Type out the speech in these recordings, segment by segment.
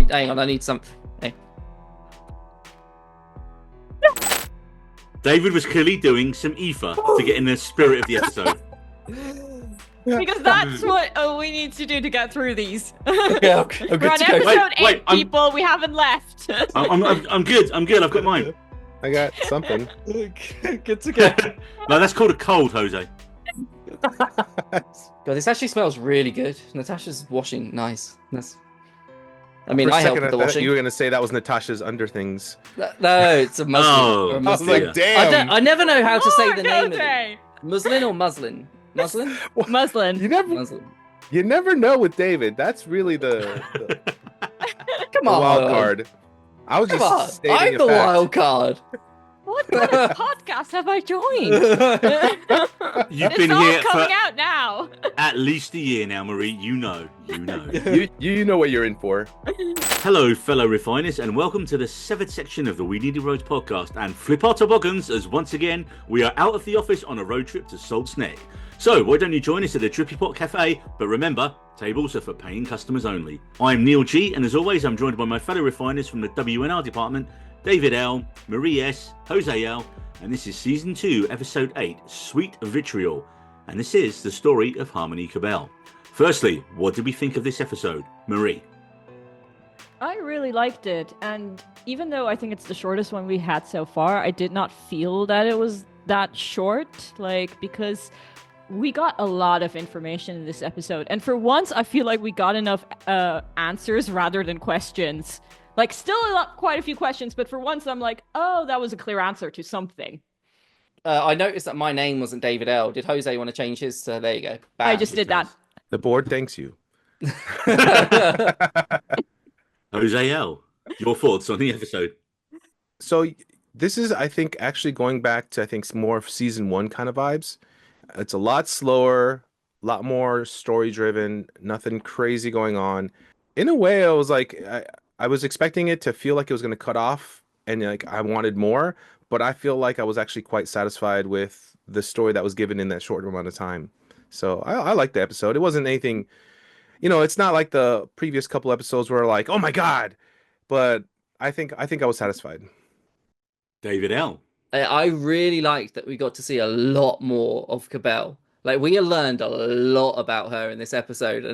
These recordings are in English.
hang on. I need some. Hey. David was clearly doing some ether to get in the spirit of the episode. Because that's what we need to do to get through these. Yeah, I'm good We're on to go. episode 8, wait, people. We haven't left. I'm good. I've got mine. I got something. Good to go. No, that's called a cold, Jose. God, this actually smells really good. Natasha's washing nice. I mean, For a I help second, with the I thought washing. you were going to say that was Natasha's underthings. No, it's a muslin. Oh, or a I was muslin. like, damn. I never know how to say the name of it. Jose. Muslin or muslin? Muslin? Muslin. Muslin. You never know with David. That's really the Come on. wild card. I was Come on. just stating I'm a the fact. wild card. What kind of podcast have I joined? You've It's been all here coming for out now. at least a year now, Marie. You know. You know what you're in for. Hello, fellow refiners, and welcome to the severed section of the We Needed Roads podcast. And flip our toboggans, as once again we are out of the office on a road trip to Salt's Neck. So why don't you join us at the Drippy Pot Cafe? But remember, tables are for paying customers only. I'm Neil G, and as always, I'm joined by my fellow refiners from the WNR department, David L, Marie S, Jose L, and this is season 2, episode 8, Sweet Vitriol, and this is the story of Harmony Cobel. Firstly, what did we think of this episode, Marie? I really liked it, and even though I think it's the shortest one we had so far, I did not feel that it was that short, because we got a lot of information in this episode, and for once I feel like we got enough answers rather than questions. Still quite a few questions, but for once I'm like, oh, that was a clear answer to something. I noticed that my name wasn't David L. Did Jose want to change his? So there you go. Bam. I just did that. The board thanks you. Jose L, your thoughts on the episode? So this is, I think, actually going back to, I think, more of season 1 kind of vibes. It's a lot slower, a lot more story driven, nothing crazy going on. In a way, I was like, I was expecting it to feel like it was going to cut off and I wanted more, but I feel like I was actually quite satisfied with the story that was given in that short amount of time. So I liked the episode. It wasn't anything, it's not like the previous couple episodes where like, oh my God, but I think I was satisfied. David L. I really liked that we got to see a lot more of Cobel. We learned a lot about her in this episode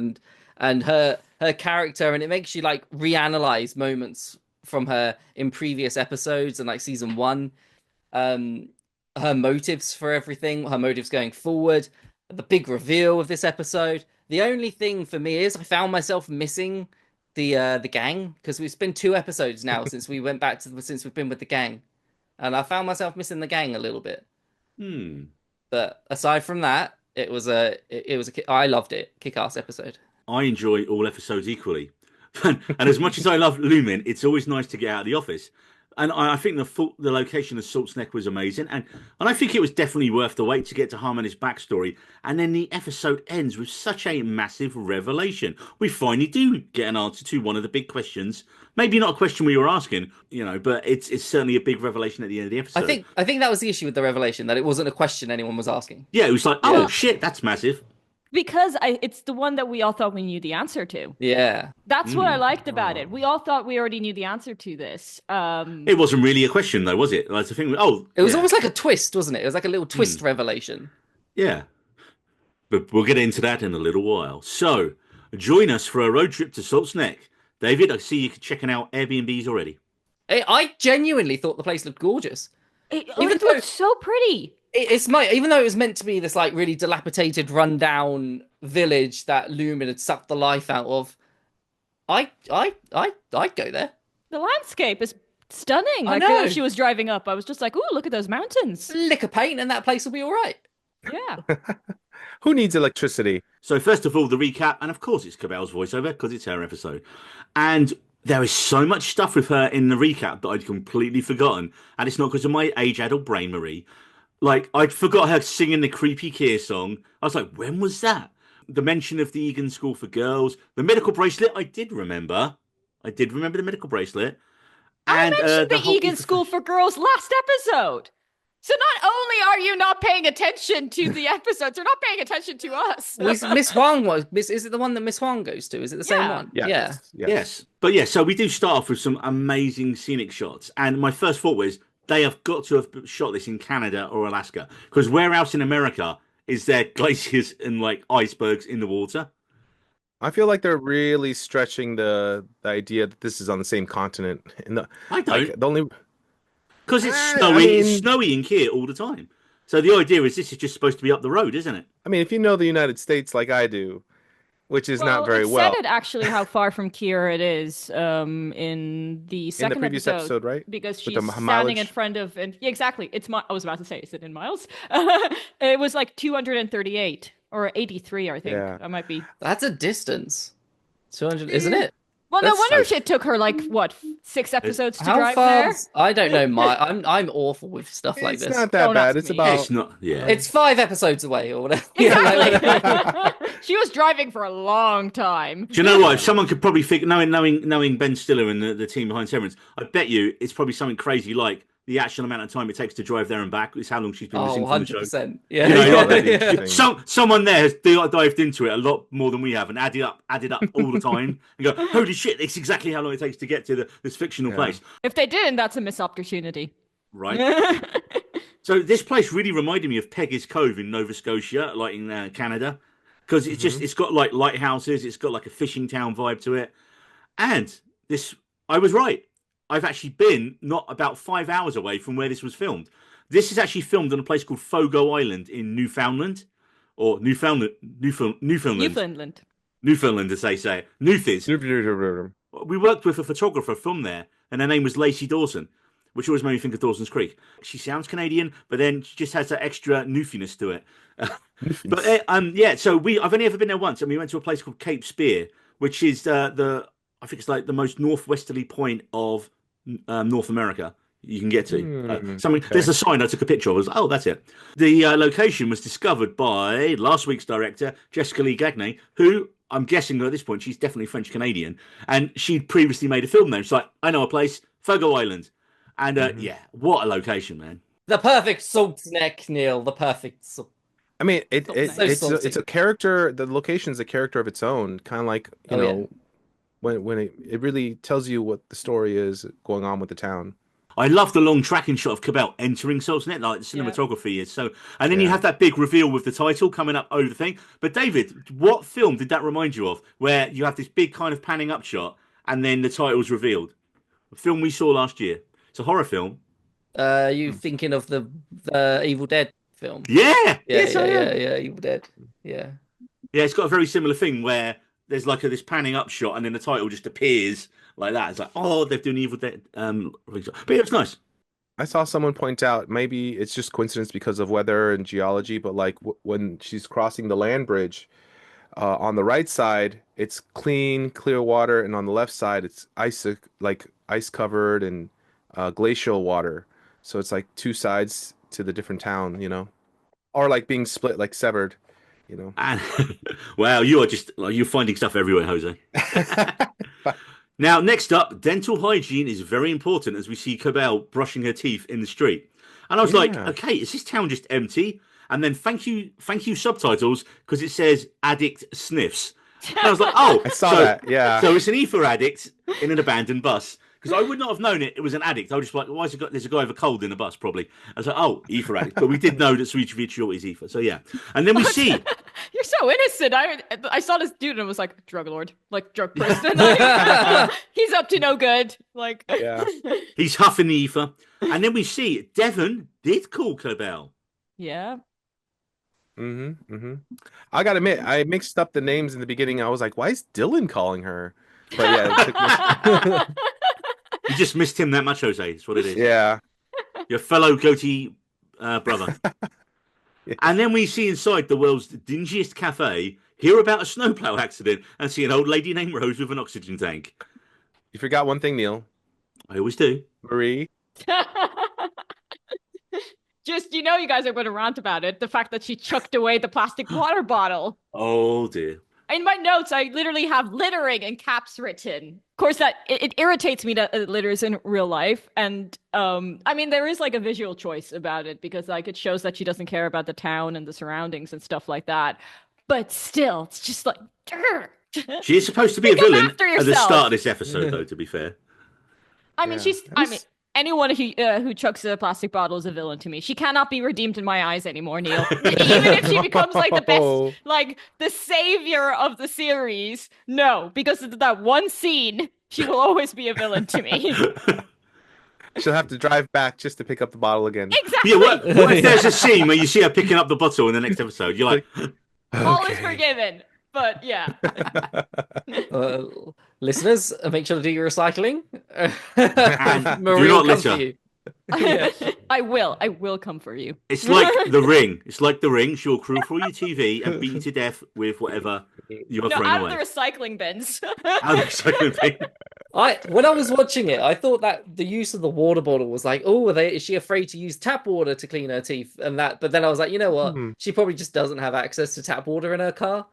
and her character, and it makes you reanalyze moments from her in previous episodes and season 1. Her motives for everything, her motives going forward, the big reveal of this episode. The only thing for me is I found myself missing the gang, because it's been 2 episodes now since we've been with the gang. And I found myself missing the gang a little bit. But aside from that, I loved it. Kick-ass episode. I enjoy all episodes equally. And as much as I love Lumen, it's always nice to get out of the office. And I think the location of Salt's Neck was amazing. And I think it was definitely worth the wait to get to Harmony's backstory. And then the episode ends with such a massive revelation. We finally do get an answer to one of the big questions. Maybe not a question we were asking, but it's certainly a big revelation at the end of the episode. I think that was the issue with the revelation, that it wasn't a question anyone was asking. Yeah, it was like, oh, shit, that's massive. Because it's the one that we all thought we knew the answer to. Yeah. That's what I liked about it. We all thought we already knew the answer to this. It wasn't really a question, though, was it? That's the thing. It was almost like a twist, wasn't it? It was like a little twist revelation. Yeah. But we'll get into that in a little while. So, join us for a road trip to Salt's Neck. David, I see you checking out Airbnbs already. I genuinely thought the place looked gorgeous. It looked so pretty. Even though it was meant to be this really dilapidated, rundown village that Lumen had sucked the life out of, I'd go there. The landscape is stunning. I know. As she was driving up, I was just like, "Ooh, look at those mountains." Lick of paint, and that place will be all right. Yeah. Who needs electricity? So first of all, the recap, and of course it's Cobel's voiceover because it's her episode. And there is so much stuff with her in the recap that I'd completely forgotten, and it's not because of my age-addled brain, Marie. I forgot her singing the Creepy Keir song. I was like, when was that? The mention of the Egan School for Girls. The medical bracelet, I did remember. the medical bracelet. I mentioned the Egan School for Girls last episode. So not only are you not paying attention to the episodes, you're not paying attention to us. Miss Huang is it the one that Miss Huang goes to? Is it the same Yeah. one? Yes. Yeah. Yes. But yeah, so we do start off with some amazing scenic shots. And my first thought was they have got to have shot this in Canada or Alaska. Because where else in America is there glaciers and like icebergs in the water? I feel like they're really stretching the idea that this is on the same continent. And I like don't. the only Because it's I snowy, it's mean, snowy in here all the time. So the idea is this is just supposed to be up the road, isn't it? if you know the United States like I do, which is not Well, very it said well it actually how far from Kier it is in the in the second previous episode episode, right? because With the she's standing in mileage. front of and yeah, exactly. I was about to say, is it in miles? It was like 238 or 83, I think. Yeah. I might be. That's a distance. 200, isn't it? Well, no That's wonder like, it took her like what 6 episodes to how drive far? there. I don't know. I'm awful with stuff like It's this. not that Don't bad. ask It's me. about It's not, yeah. It's 5 episodes away or whatever. Yeah, like, Exactly. She was driving for a long time. Do you know what? If someone could probably figure, knowing Ben Stiller and the team behind Severance, I bet you it's probably something crazy like the actual amount of time it takes to drive there and back is how long she's been oh, missing from the show. 100%. Yeah. You know, Yeah, that'd be yeah. interesting. someone there has dived into it a lot more than we have and added up all the time and go, holy shit, it's exactly how long it takes to get to this fictional Yeah. place, If they didn't, that's a missed opportunity. right? So this place really reminded me of Peggy's Cove in Nova Scotia, like in Canada, because it's got like lighthouses, it's got like a fishing town vibe to it, and this I was right. I've actually been not about 5 hours away from where this was filmed. This is actually filmed on a place called Fogo Island in Newfoundland, or Newfoundland. Newfoundland, as they say, Newfies. We worked with a photographer from there, and her name was Lacey Dawson, which always made me think of Dawson's Creek. She sounds Canadian, but then she just has that extra Newfiness to it. But yeah, so I've only ever been there once, and we went to a place called Cape Spear, which is I think it's like the most northwesterly point of North America you can get to. Okay. There's a sign I took a picture of. I was like, oh, that's it. The location was discovered by last week's director, Jessica Lee Gagne, who I'm guessing at this point she's definitely French Canadian, and she'd previously made a film there. She's like, I know a place, Fogo Island, and yeah, what a location, man. The perfect salt neck, Neil. The perfect salt. It's a character. The location's a character of its own, kind of like you Oh, yeah. know when it really tells you what the story is going on with the town. I love the long tracking shot of Cobel entering Salt's Net, like the cinematography is so. And then you Yeah. have that big reveal with the title coming up over the thing. But David, what film did that remind you of? Where you have this big kind of panning up shot and then the title's revealed? A film we saw last year. It's a horror film. You thinking of the Evil Dead film? Yeah, Yeah, yes, I am. yeah. Evil Dead. Yeah. Yeah, it's got a very similar thing where there's like this panning up shot and then the title just appears like that. It's like, oh, they've done Evil Dead. But yeah, it's nice. I saw someone point out maybe it's just coincidence because of weather and geology, but like when she's crossing the land bridge, on the right side it's clear water, and on the left side it's ice covered and glacial water. So it's like two sides to the different town, or like being split, like severed. And wow, you're finding stuff everywhere, Jose. Now, next up, dental hygiene is very important as we see Cobel brushing her teeth in the street. And I was like, Yeah. okay, is this town just empty? And then thank you subtitles, because it says addict sniffs. And I was like, oh, I saw that. Yeah. so it's an ether addict in an abandoned bus. Because I would not have known it was an addict. I was just like, why is there's a guy with a cold in the bus, probably. I was like, oh, ether addict. But we did know that Sweet Vitriol is ether. So yeah. And then we see. You're so innocent. I saw this dude and was like, drug lord, like drug person. Like, he's up to no good. Like, Yeah. He's huffing the ether. And then we see Devon did call Cobel. yeah. I gotta admit, I mixed up the names in the beginning. I was like, why is Dylan calling her? But yeah, it took me... You just missed him that much, Jose. That's what it is. yeah. Your fellow goatee brother. Yeah. And then we see inside the world's dingiest cafe, hear about a snowplow accident, and see an old lady named Rose with an oxygen tank. You forgot one thing, Neil. I always do. Marie. Just, you guys are going to rant about it. The fact that she chucked away the plastic water bottle. Oh dear. In my notes, I literally have littering in caps written. Of course, that it irritates me that it litters in real life, and I mean, there is like a visual choice about it because like it shows that she doesn't care about the town and the surroundings and stuff like that. But still, it's just like, She is supposed to be a pick up villain after at the start of yourself. this epised, though. To be fair, I mean, Yeah. I mean, anyone who chucks a plastic bottle is a villain to me. She cannot be redeemed in my eyes anymore, Neil. Even if she becomes like the best, like the savior of the series, no, because of that one scene, she will always be a villain to me. She'll have to drive back just to pick up the bottle again. Exactly. yeah. What if there's a scene where you see her picking up the bottle in the next episode? You're like, All is Okay. forgiven. But yeah. Listeners, make sure to do your recycling. And Marie do not will come for litter. you. Yeah. I will come for you. It's like the ring. It's like the ring. She'll crawl through your TV and beat you to death with whatever you are No, throwing out away. of the recycling bins. Out of the recycling bin. When I was watching it, I thought that the use of the water bottle was like, oh, is she afraid to use tap water to clean her teeth and that? But then I was like, you know what? Hmm. She probably just doesn't have access to tap water in her car.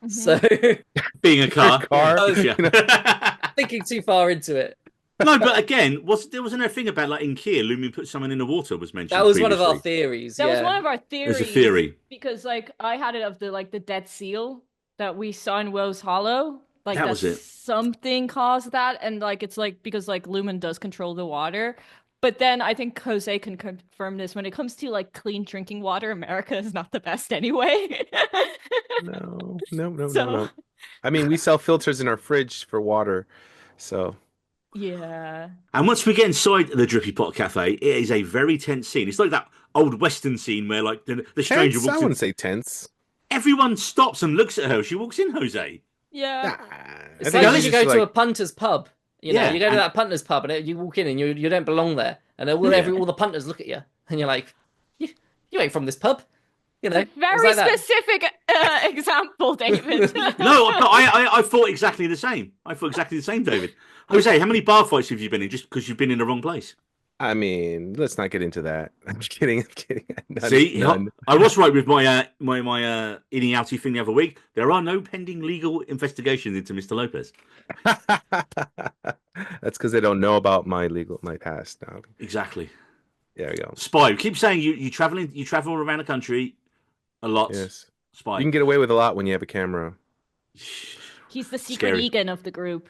So Being a car. Car. Yeah. thinking too far into it. No, but again, there wasn't a thing about like in Kier, Lumion put someone in the water was mentioned. That was one of our previously. theories. That was yeah. one of our theories. There's a theory. Because like I had it of the dead seal that we saw in Woe's Hollow. Like That was it. something caused that, and like it's like because like Lumen does control the water. But then I think Jose can confirm this when it comes to like clean drinking water, America is not the best anyway. No. I mean, we sell filters in our fridge for water, so Yeah. And once we get inside the Drippy Pot Cafe, it is a very tense scene. It's like that old Western scene where like the stranger tense. I walks in. wouldn't say tense. Everyone stops and looks at her. She walks in, Jose. Yeah. It's I think like it's you just go to a punter's pub. You know, Yeah, you go to and- that punter's pub and you walk in and you don't belong there. And all the punters look at you and you're like, you ain't from this pub. You know, it's Very like that. specific example, David. No, but I thought exactly the same. I thought exactly the same, David. Jose, how many bar fights have you been in just because you've been in the wrong place? I mean, let's not get into that. I'm kidding. None, See, none. I was right with my innie outie thing the other week. There are no pending legal investigations into Mr. Lopez. That's because they don't know about my past now. Exactly. There we go. Spy. Keep saying you travel around the country a lot. Yes. Spy. You can get away with a lot when you have a camera. He's the secret Scary. Egan of the group.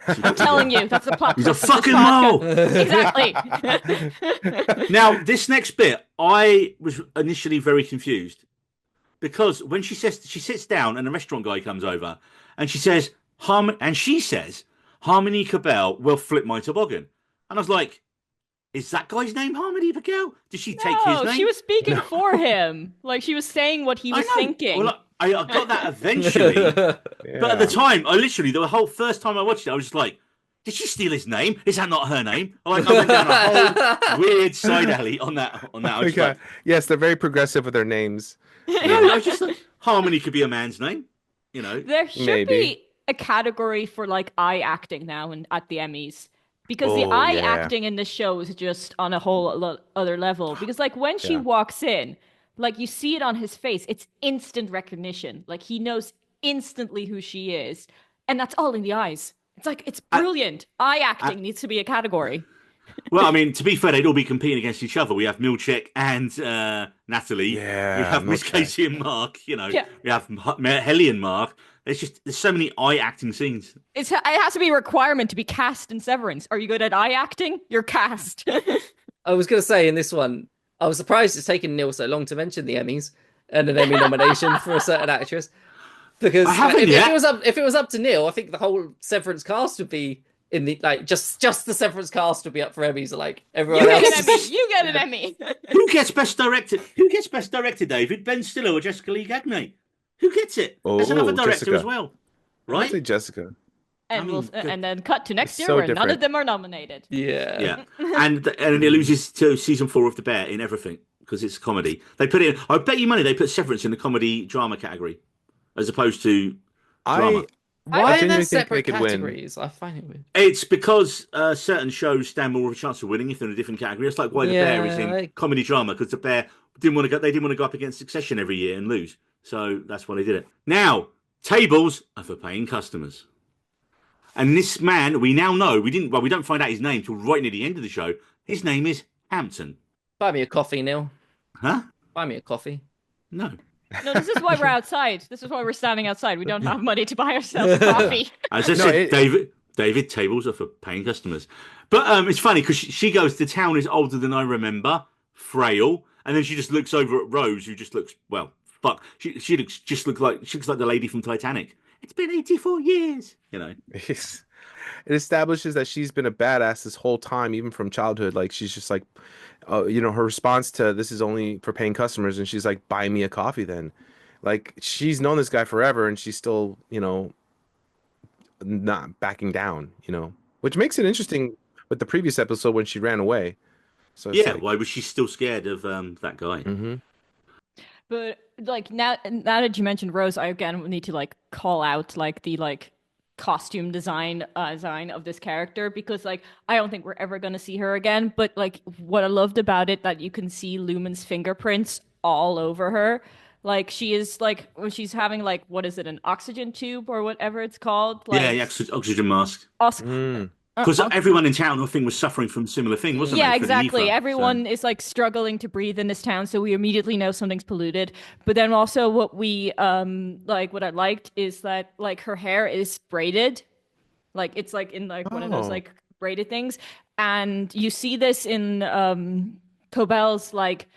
I'm telling you, that's the plot. He's a twist of this fucking podcast. mole. Exactly. Now, this next bit, I was initially very confused because when she sits down and the restaurant guy comes over and she says, Harmony Cobel will flip my toboggan. And I was like, is that guy's name Harmony Cobel? Did she take his No, name? she was speaking for him. Like she was saying what he I was know. thinking. Well, I got that eventually. Yeah. But at the time, the whole first time I watched it, I was just like, did she steal his name? Is that not her name? I went down a whole weird side alley on that. I was just like, Yes, they're very progressive with their names. no, I was just like, Harmony could be a man's name, you know. There should Maybe. be a category for like eye acting now at the Emmys. Because the Oh, eye yeah. acting in this show is just on a whole other level. Because like when she Yeah. walks in, like you see it on his face, it's instant recognition. Like he knows instantly who she is. And that's all in the eyes. It's like, it's brilliant. Eye acting needs to be a category. Well, I mean, to be fair, they'd all be competing against each other. We have Milchek and Natalie. Yeah, We have Miss Milchek. Casey and Mark. You know, Yeah. we have Helly and Mark. There's so many eye acting scenes. It has to be a requirement to be cast in Severance. Are you good at eye acting? You're cast. I was going to say in this one, I was surprised it's taken Neil so long to mention the Emmys and an Emmy nomination for a certain actress. Because I haven't if yet. it was up to Neil, I think the whole Severance cast would be in the just the Severance cast would be up for Emmys, like everyone You else. get an Emmy. You get an Emmy. Who gets best directed? Who gets best directed, David? Ben Stiller or Jessica Lee Gagne? Who gets it? There's Oh, another director Jessica. as well, I'd right? say Jessica. And mean, and then cut to next It's year so where none different. of them are nominated. Yeah. Yeah, and it loses to season 4 of The Bear in everything because it's comedy. They put it. I bet you money they put Severance in the comedy drama category as opposed to drama. Why I are there genuinely think separate they could win. categories? I find it weird. It's because certain shows stand more of a chance of winning if they're in a different category. It's like why The Bear is in Yeah, like- comedy drama because The Bear didn't want to go. They didn't want to go up against Succession every year and lose, so that's why they did it. Now Tables are for paying customers. And this man, we now know, we don't find out his name till right near the end of the show. His name is Hampton. Buy me a coffee, Neil. Huh? Buy me a coffee. No. No, this is why we're outside. This is why we're standing outside. We don't have money to buy ourselves coffee. As I No, said, David, tables are for paying customers. But it's funny because she goes, the town is older than I remember, frail, and then she just looks over at Rose, who just looks, well, fuck. She looks like the lady from Titanic. It's been 84 years, you know. It establishes that she's been a badass this whole time, even from childhood. Like she's just like, her response to this is only for paying customers, and she's like, "Buy me a coffee." Then, like she's known this guy forever, and she's still, not backing down. Which makes it interesting with the previous episode when she ran away. So it's Yeah, like, why was she still scared of that guy? mm-hmm. But like now that you mentioned Rose, I again need to like call out like the costume design of this character, because like I don't think we're ever gonna see her again. But like what I loved about it, that you can see Lumen's fingerprints all over her. Like she is like when she's having like, what is it, an oxygen tube or whatever it's called? Yeah, Like yeah, oxygen mask. Mm. Because everyone in town, I think, was suffering from a similar thing, wasn't yeah, they? For the exactly. ether, Everyone is like struggling to breathe in this town, so we immediately know something's polluted. But then also what we like what I liked is that like her hair is braided. Like it's like in like one of those Oh. like braided things. And you see this in Cobel's like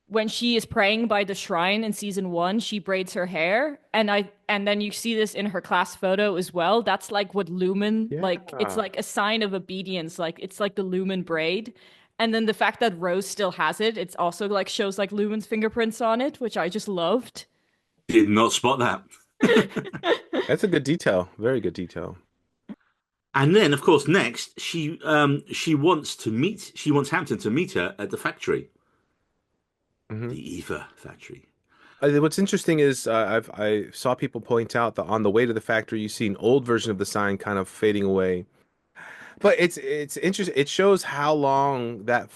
when she is praying by the shrine in season 1, she braids her hair, and then you see this in her class photo as well. That's like what Lumen like. It's Yeah. like a sign of obedience. Like it's like the Lumen braid, and then the fact that Rose still has it, it's also like shows like Lumen's fingerprints on it, which I just loved. did not spot that. That's a good detail. Very good detail. And then, of course, next she wants Hampton to meet her at the factory, Hmm. the ether factory. What's interesting is I saw people point out that on the way to the factory, you see an old version of the sign kind of fading away. But it's interesting. It shows how long that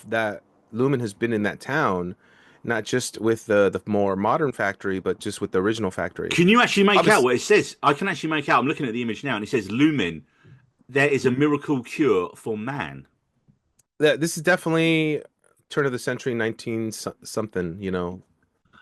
Lumen has been in that town, not just with the more modern factory, but just with the original factory. Can you actually make out Obviously, what it says? I can actually make out. I'm looking at the image now, and it says Lumen. There is a miracle cure for man. this is definitely turn of the century, 19 something.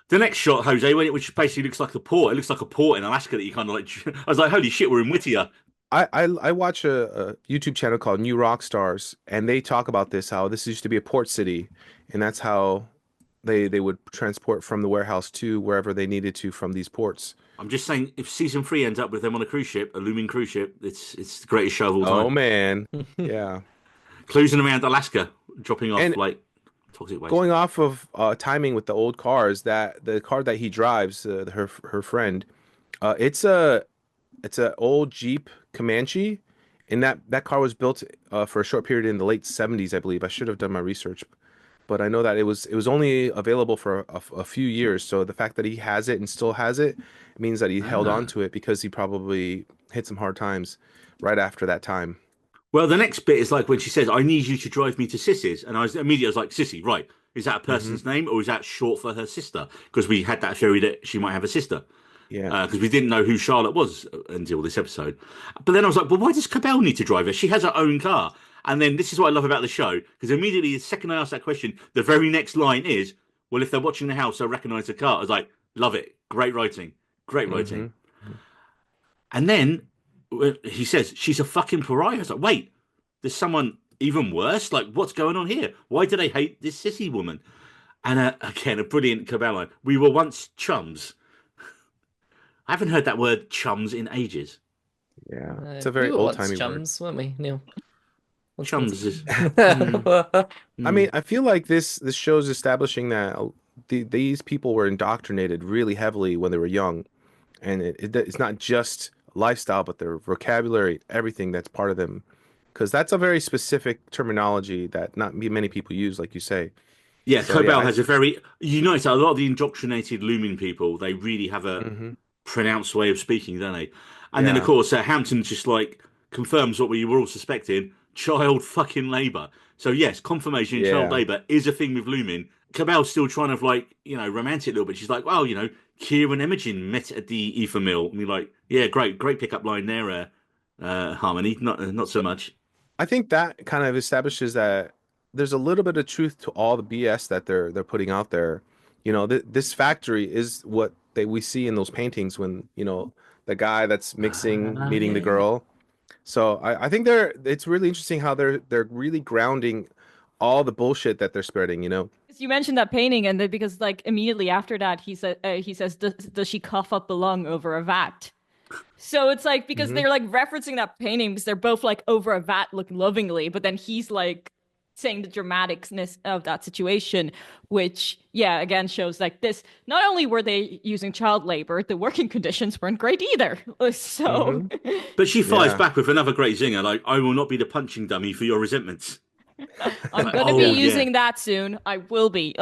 The next shot, Jose, which basically looks like a port. It looks like a port in Alaska that you kind of like. I was like, holy shit, we're in Whittier. I watch a YouTube channel called New Rock Stars, and they talk about this, how this used to be a port city, and that's how they would transport from the warehouse to wherever they needed to from these ports. I'm just saying, if season 3 ends up with them on a cruise ship, a looming cruise ship, it's the greatest show of all Oh time. man, yeah. Cruising around Alaska, dropping off And like toxic waste. going off of timing with the old cars, that the car that he drives, her friend, it's a old Jeep Comanche, and that car was built for a short period in the late 70s, I believe. I should have done my research, but I know that it was only available for a few years. So the fact that he has it and still has it means that he held on Ah. to it because he probably hit some hard times right after that time. Well, the next bit is like when she says, "I need you to drive me to Sissy's," and I was like, "Sissy, right? Is that a Hmm. person's name or is that short for her sister?" Because we had that theory that she might have a sister. Yeah. Because we didn't know who Charlotte was until this episode. But then I was like, well, why does Cobel need to drive her? She has her own car. And then this is what I love about the show, because immediately the second I asked that question, the very next line is, well, if they're watching the house, they'll recognize the car. I was like, love it. Great writing. Great writing. Hmm. And then he says, she's a fucking pariah. I was like, wait, there's someone even worse? Like, what's going on here? Why do they hate this sissy woman? And again, a brilliant Cobel line. We were once chums. I haven't heard that word chums in ages. Yeah. It's a very we were once old-timey word. chums, weren't we, Neil? Once Chums is. I mean, I feel like this show's establishing that these people were indoctrinated really heavily when they were young, and it's not just lifestyle, but their vocabulary, everything that's part of them, because that's a very specific terminology that not many people use, like you say. Yeah, So, Cobel yeah, has a very. You notice a lot of the indoctrinated looming people, they really have a Mhm. pronounced way of speaking, don't they? And then, of Yeah. course, Hampton just like confirms what we were all suspecting: child fucking labour. So yes, confirmation child Yeah. labour is a thing with looming. Cobel's still trying to like romance it a little bit. She's like, well, Kira and Imogen met at the ether mill. And you're like, yeah, great pickup line there, Harmony. Not so much. I think that kind of establishes that there's a little bit of truth to all the BS that they're putting out there. This factory is what we see in those paintings when, the guy that's mixing Ah, meeting the yeah. girl. So I think it's really interesting how they're really grounding all the bullshit that they're spreading. 'Cause you mentioned that painting, and then because like immediately after that, he says, does she cough up the lung over a vat? So it's like because Hmm. they're like referencing that painting because they're both like over a vat looking lovingly, but then he's like saying the dramaticness of that situation, which yeah, again shows like this. Not only were they using child labor, the working conditions weren't great either. So Hmm. But she fires Yeah. back with another great zinger, like, I will not be the punching dummy for your resentments. I'm Like, gonna be oh yeah. using that soon. I will be.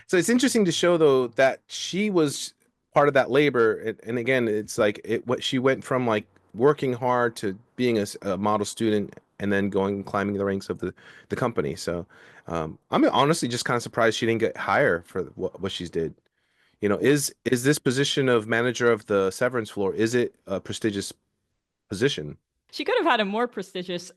So it's interesting to show though that she was part of that labor, and again, it's like what she went from like working hard to being a model student, and then going climbing the ranks of the company. So I'm honestly just kind of surprised she didn't get higher for what she's did. Is this position of manager of the Severance floor, is it a prestigious position? She could have had a more prestigious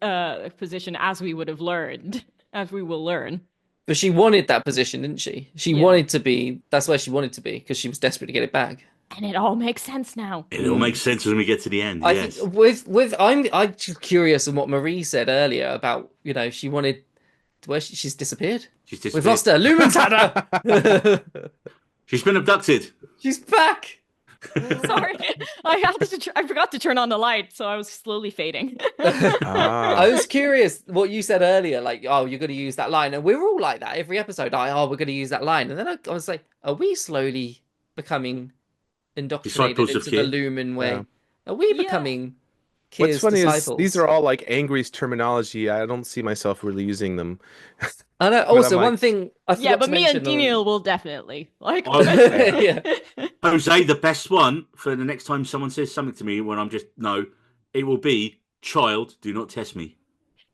position, as we would have learned, as we will learn. But she wanted that position, didn't she? She Yeah. wanted to be, that's where she wanted to be because she was desperate to get it back. And it all makes sense now. It all makes sense when we get to the end. I think Yes. I'm just curious on what Marie said earlier about, she wanted she's disappeared. She's We've disappeared. lost her. Lumen's had her. She's been abducted. She's back. Sorry, I forgot to turn on the light, so I was slowly fading. I Ah. was curious what you said earlier, like, oh, you're going to use that line. And we're all like that every episode. Like, oh, we're going to use that line. And then I was like, are we slowly becoming indoctrinated Disciples of into the Kir. Lumen Yeah. way? Are we Yeah. becoming What's Kir's funny is these disciples? are all like Angry's terminology. I don't see myself really using them. I know. But I'm Also, like, one thing I Yeah, forgot but to me and mention Daniel will definitely like. I, yeah. yeah. Jose, the best one for the next time someone says something to me when I'm just, no, it will be, child, do not test me.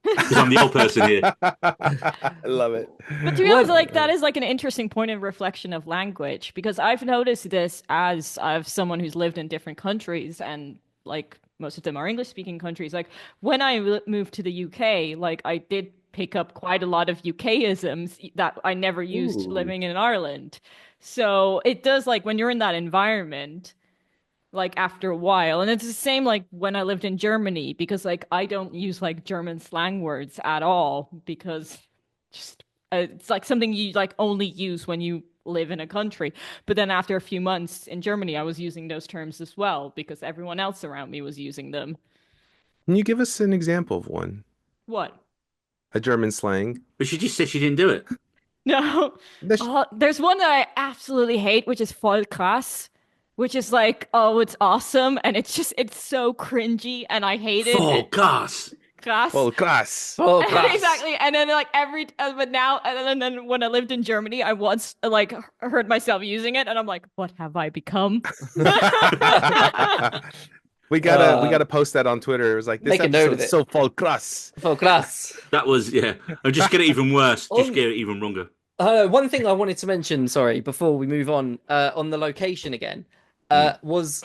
Because I'm the old person here. I love it. But to be honest, What? like that is like an interesting point of reflection of language because I've noticed this as I've someone who's lived in different countries and like most of them are English speaking countries. Like when I moved to the UK, like I did pick up quite a lot of UK-isms that I never used Ooh. living in Ireland. So it does like when you're in that environment, like after a while. And it's the same like when I lived in Germany because like I don't use like German slang words at all because just it's like something you like only use when you live in a country. But then after a few months in Germany, I was using those terms as well because everyone else around me was using them. Can you give us an example of one? What? A German slang? But she just said she didn't do it. No. That's, Oh, there's one that I absolutely hate, which is voll krass, which is like, oh, it's awesome, and it's so cringy, and I hate it. Oh, gas. Krass. well, class. Oh, class. Exactly. And then like but now and then when I lived in Germany, I once like heard myself using it and I'm like, what have I become? We gotta post that on Twitter. It was like this Make a note of episode's it. so full class. Oh, class. That was, yeah. And just get it even worse. Just On- get it even wronger. One thing I wanted to mention, sorry, before we move on the location again, was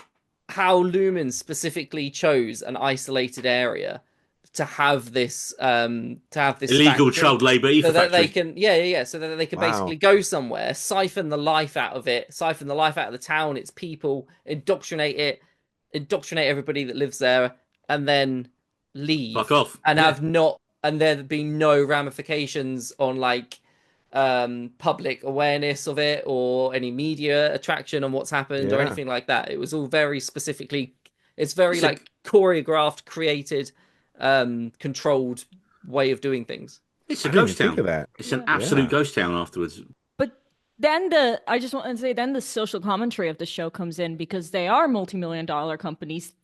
how Lumen specifically chose an isolated area to have this Illegal factory, child labour so ether that they factory. can yeah, so that they can Wow. basically go somewhere, siphon the life out of it, siphon the life out of the town, its people, indoctrinate everybody that lives there, and then leave Fuck off. and Yeah. have not and there be no ramifications on like public awareness of it or any media attraction on what's happened or Yeah. anything like that. It was all very specifically, it's very It's a- like choreographed, created, controlled way of doing things. It's I a didn't ghost even think town. of that. It's an Yeah. absolute Yeah. ghost town afterwards. But then I just want to say then the social commentary of the show comes in because they are multi-million-dollar companies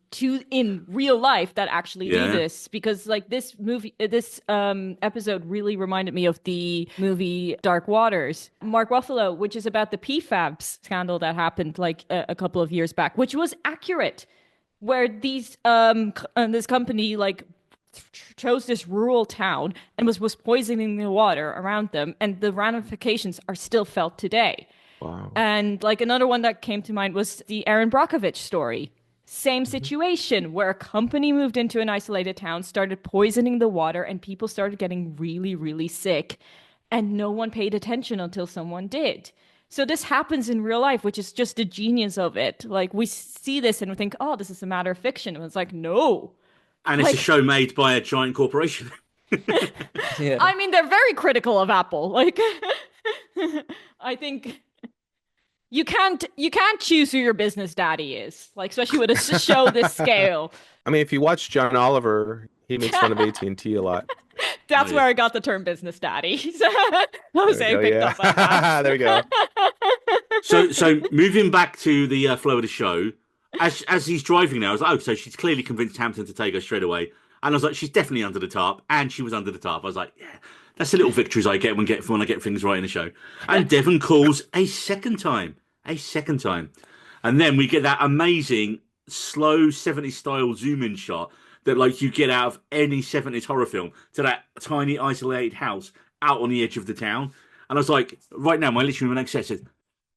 in real life that actually Yeah. do this because like this episode really reminded me of the movie Dark Waters, Mark Ruffalo, which is about the PFAB scandal that happened like a couple of years back, which was accurate, where this company like chose this rural town and was poisoning the water around them, and the ramifications are still felt today. Wow. And like another one that came to mind was the Aaron Brockovich story. Same Mhm. situation where a company moved into an isolated town, started poisoning the water, and people started getting really, really sick. And no one paid attention until someone did. So this happens in real life, which is just the genius of it. Like we see this and we think, oh, this is a matter of fiction. And it's like, no. And it's a Like, show made by a giant corporation. Yeah. I mean, they're very critical of Apple. Like, I think you can't choose who your business daddy is, like especially with a show this scale. I mean, if you watch John Oliver, he makes fun of AT&T a lot. Oh That's yeah. where I got the term business daddy. There we Jose go. picked up on Yeah. that. There we go. So moving back to the flow of the show, as he's driving now, I was like, oh, so she's clearly convinced Hampton to take her straight away. And I was like, she's definitely under the tarp, and she was under the tarp. I was like, yeah, that's the little victories I get when I get things right in the show. And Devon calls a second time, and then we get that amazing slow 70s style zoom in shot that like you get out of any 70s horror film to that tiny isolated house out on the edge of the town. And I was like, right now, my next set said,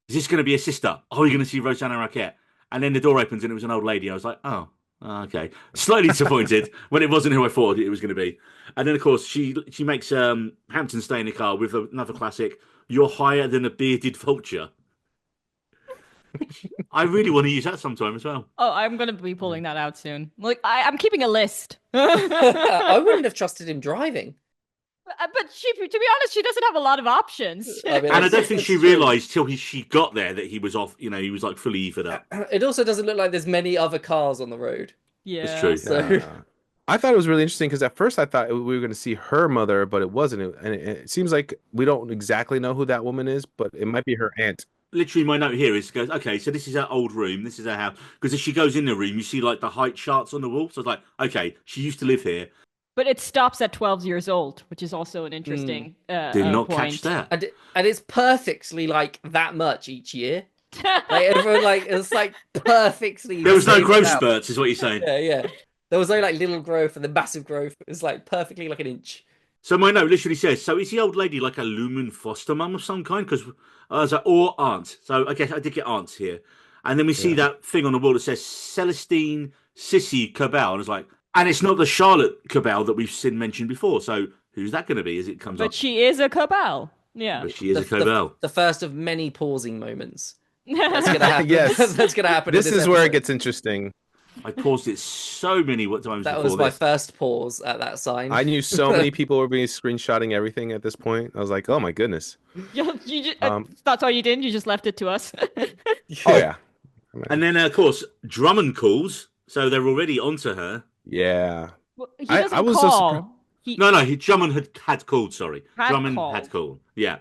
is this going to be a sister? Are we going to see Rosanna Arquette? And then the door opens and it was an old lady. I was like, oh, okay. Slightly disappointed when it wasn't who I thought it was going to be. And then, of course, she makes Hampton stay in the car with another classic, "You're higher than a bearded vulture." I really want to use that sometime as well. Oh, I'm gonna be pulling that out soon. Like I'm keeping a list. I wouldn't have trusted him driving. But to be honest, she doesn't have a lot of options. I mean, And I that's- don't think that's she true. realised till she got there that he was off, he was like fully ethered up. It also doesn't look like there's many other cars on the road. It's Yeah. true. So Yeah. I thought it was really interesting because at first I thought we were going to see her mother, but it wasn't. And it seems like we don't exactly know who that woman is, but it might be her aunt. Literally, my note here is goes, okay, so this is her old room. This is her house. Because as she goes in the room, you see like the height charts on the wall. So it's like, okay, she used to live here. But it stops at 12 years old, which is also an interesting Did not point. catch that. and it's perfectly like that much each year. Like everyone like it's like perfectly. There was no spaced growth out. spurts, is what you're saying. Yeah, yeah. There was no like little growth and the massive growth. It's like perfectly like an inch. So my note literally says, so is the old lady like a Lumen foster mum of some kind? Because I was like, or aunt. So I guess I did get aunts here. And then we see Yeah. that thing on the wall that says Celestine Sissy Cobel. And I was like, and it's not the Charlotte Cobel that we've seen mentioned before. So who's that going to be as it comes But up? she is a Cobel. Yeah. But she is a Cobel. The first of many pausing moments. That's gonna happen. Yes. That's gonna happen. This in is where it episode. gets interesting. I paused it so many times That before was my this. first pause at that sign. I knew so many people were being screenshotting everything at this point. I was like, oh my goodness. That's all you did? You just left it to us? Oh yeah. And then, of course, Drummond calls. So they're already onto her. Yeah. Well, he I doesn't was so call. He, No, Drummond had called, sorry. Had Drummond called. had called. Yeah.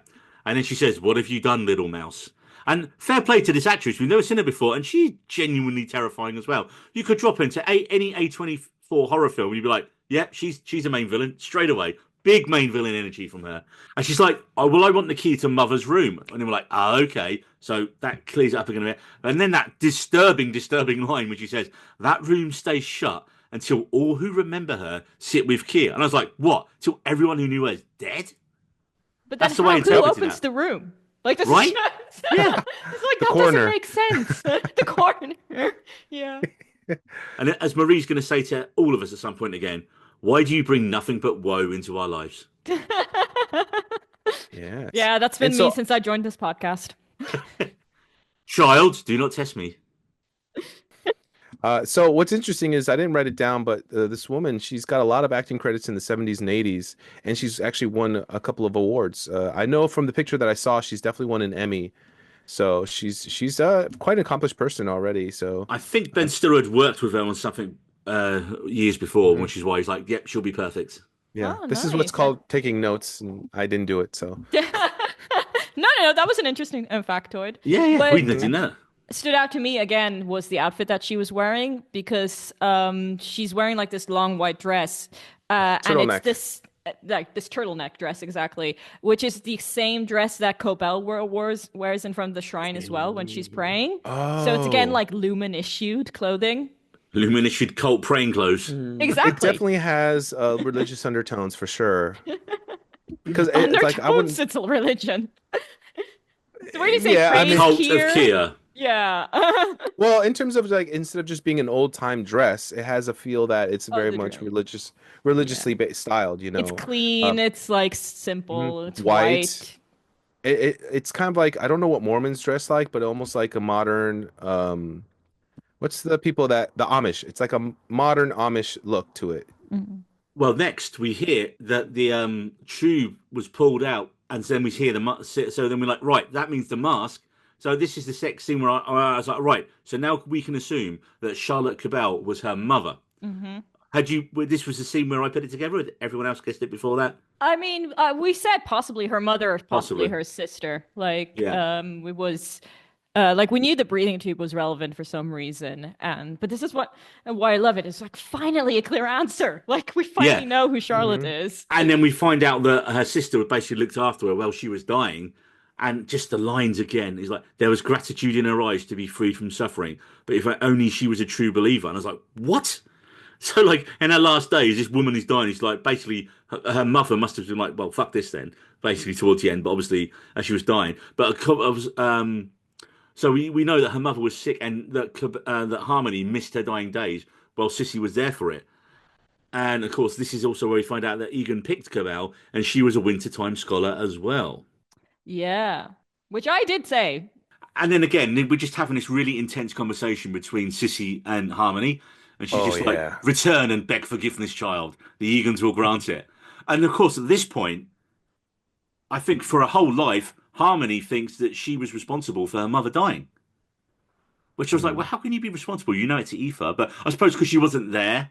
And then she says, what have you done, little mouse? And fair play to this actress. We've never seen her before, and she's genuinely terrifying as well. You could drop her into any A24 horror film, and you'd be like, yeah, she's a main villain straight away. Big main villain energy from her. And she's like, oh, well, I want the key to Mother's room. And then we're like, okay. So that clears it up again a bit. And then that disturbing line when she says, that room stays shut until all who remember her sit with Keir. And I was like, what? Till everyone who knew her is dead? but then That's the way I who interpreted opens that. the room? Like this Right? Yeah. It's like The that corner. doesn't make sense. The corner. Yeah. And as Marie's going to say to all of us at some point again, why do you bring nothing but woe into our lives? Yeah. Yeah, that's been And so- me since I joined this podcast. Child, do not test me. So what's interesting is I didn't write it down, but this woman, she's got a lot of acting credits in the 70s and 80s, and she's actually won a couple of awards. I know from the picture that I saw, she's definitely won an Emmy. So she's quite an accomplished person already. So I think Ben Stiller had worked with her on something years before, Mhm. which is why he's like, yep, she'll be perfect. yeah, Oh, this is what's nice. called taking notes, and I didn't do it. So No, that was an interesting factoid. Yeah, But- we didn't know. Stood out to me again was the outfit that she was wearing because she's wearing like this long white dress and Turtleneck. it's this like this turtleneck dress exactly, which is the same dress that Cobel wears in front of the shrine as well when she's praying. So it's again Oh. like Lumen issued clothing. Luminished cult praying clothes. It Exactly. definitely has religious undertones for sure. Because it's like I wouldn't. Undertones, it's a religion. Where do you say Yeah, I praise mean, Cult of Kier? Kia. Yeah. well, in terms of like instead of just being an old time dress, it has a feel that it's Oh, very the much dress. Yeah. religiously styled. It's Uh, clean, it's like mhm. simple, it's White. white. It's kind of like I don't know what Mormons dress like, but almost like a modern what's the people that the Amish? It's like a modern Amish look to it. Mhm. Well, next we hear that the tube was pulled out, and then we hear the so then we're like, right, that means the mask. So this is the sex scene where I was like, right, so now we can assume that Charlotte Cobel was her mother. Mhm. Had you? This was the scene where I put it together. Had everyone else guessed it before that? I mean, we said possibly her mother or possibly Possibly. her sister. Like, Yeah. it was like we knew the breathing tube was relevant for some reason, and but this is why I love it. It's like finally a clear answer. Like we finally Yeah. know who Charlotte Hmm. is. And then we find out that her sister basically looked after her while she was dying. And just the lines again is like, there was gratitude in her eyes to be freed from suffering. But if only she was a true believer. And I was like, what? So, like, in her last days, this woman is dying. It's like, basically, her mother must have been like, well, fuck this then, basically, towards the end. But obviously, as she was dying. But so we know that her mother was sick and that Harmony missed her dying days while Sissy was there for it. And of course, this is also where we find out that Egan picked Cobel, and she was a wintertime scholar as well. Yeah, which I did say. And then again, we're just having this really intense conversation between Sissy and Harmony, and she's Oh just like, yeah. "Return and beg forgiveness, child. The Egans will grant it." And of course, at this point, I think for her whole life, Harmony thinks that she was responsible for her mother dying. Which I was like, "Well, Mm. how can you be responsible? You know it's Aoife." But I suppose because she wasn't there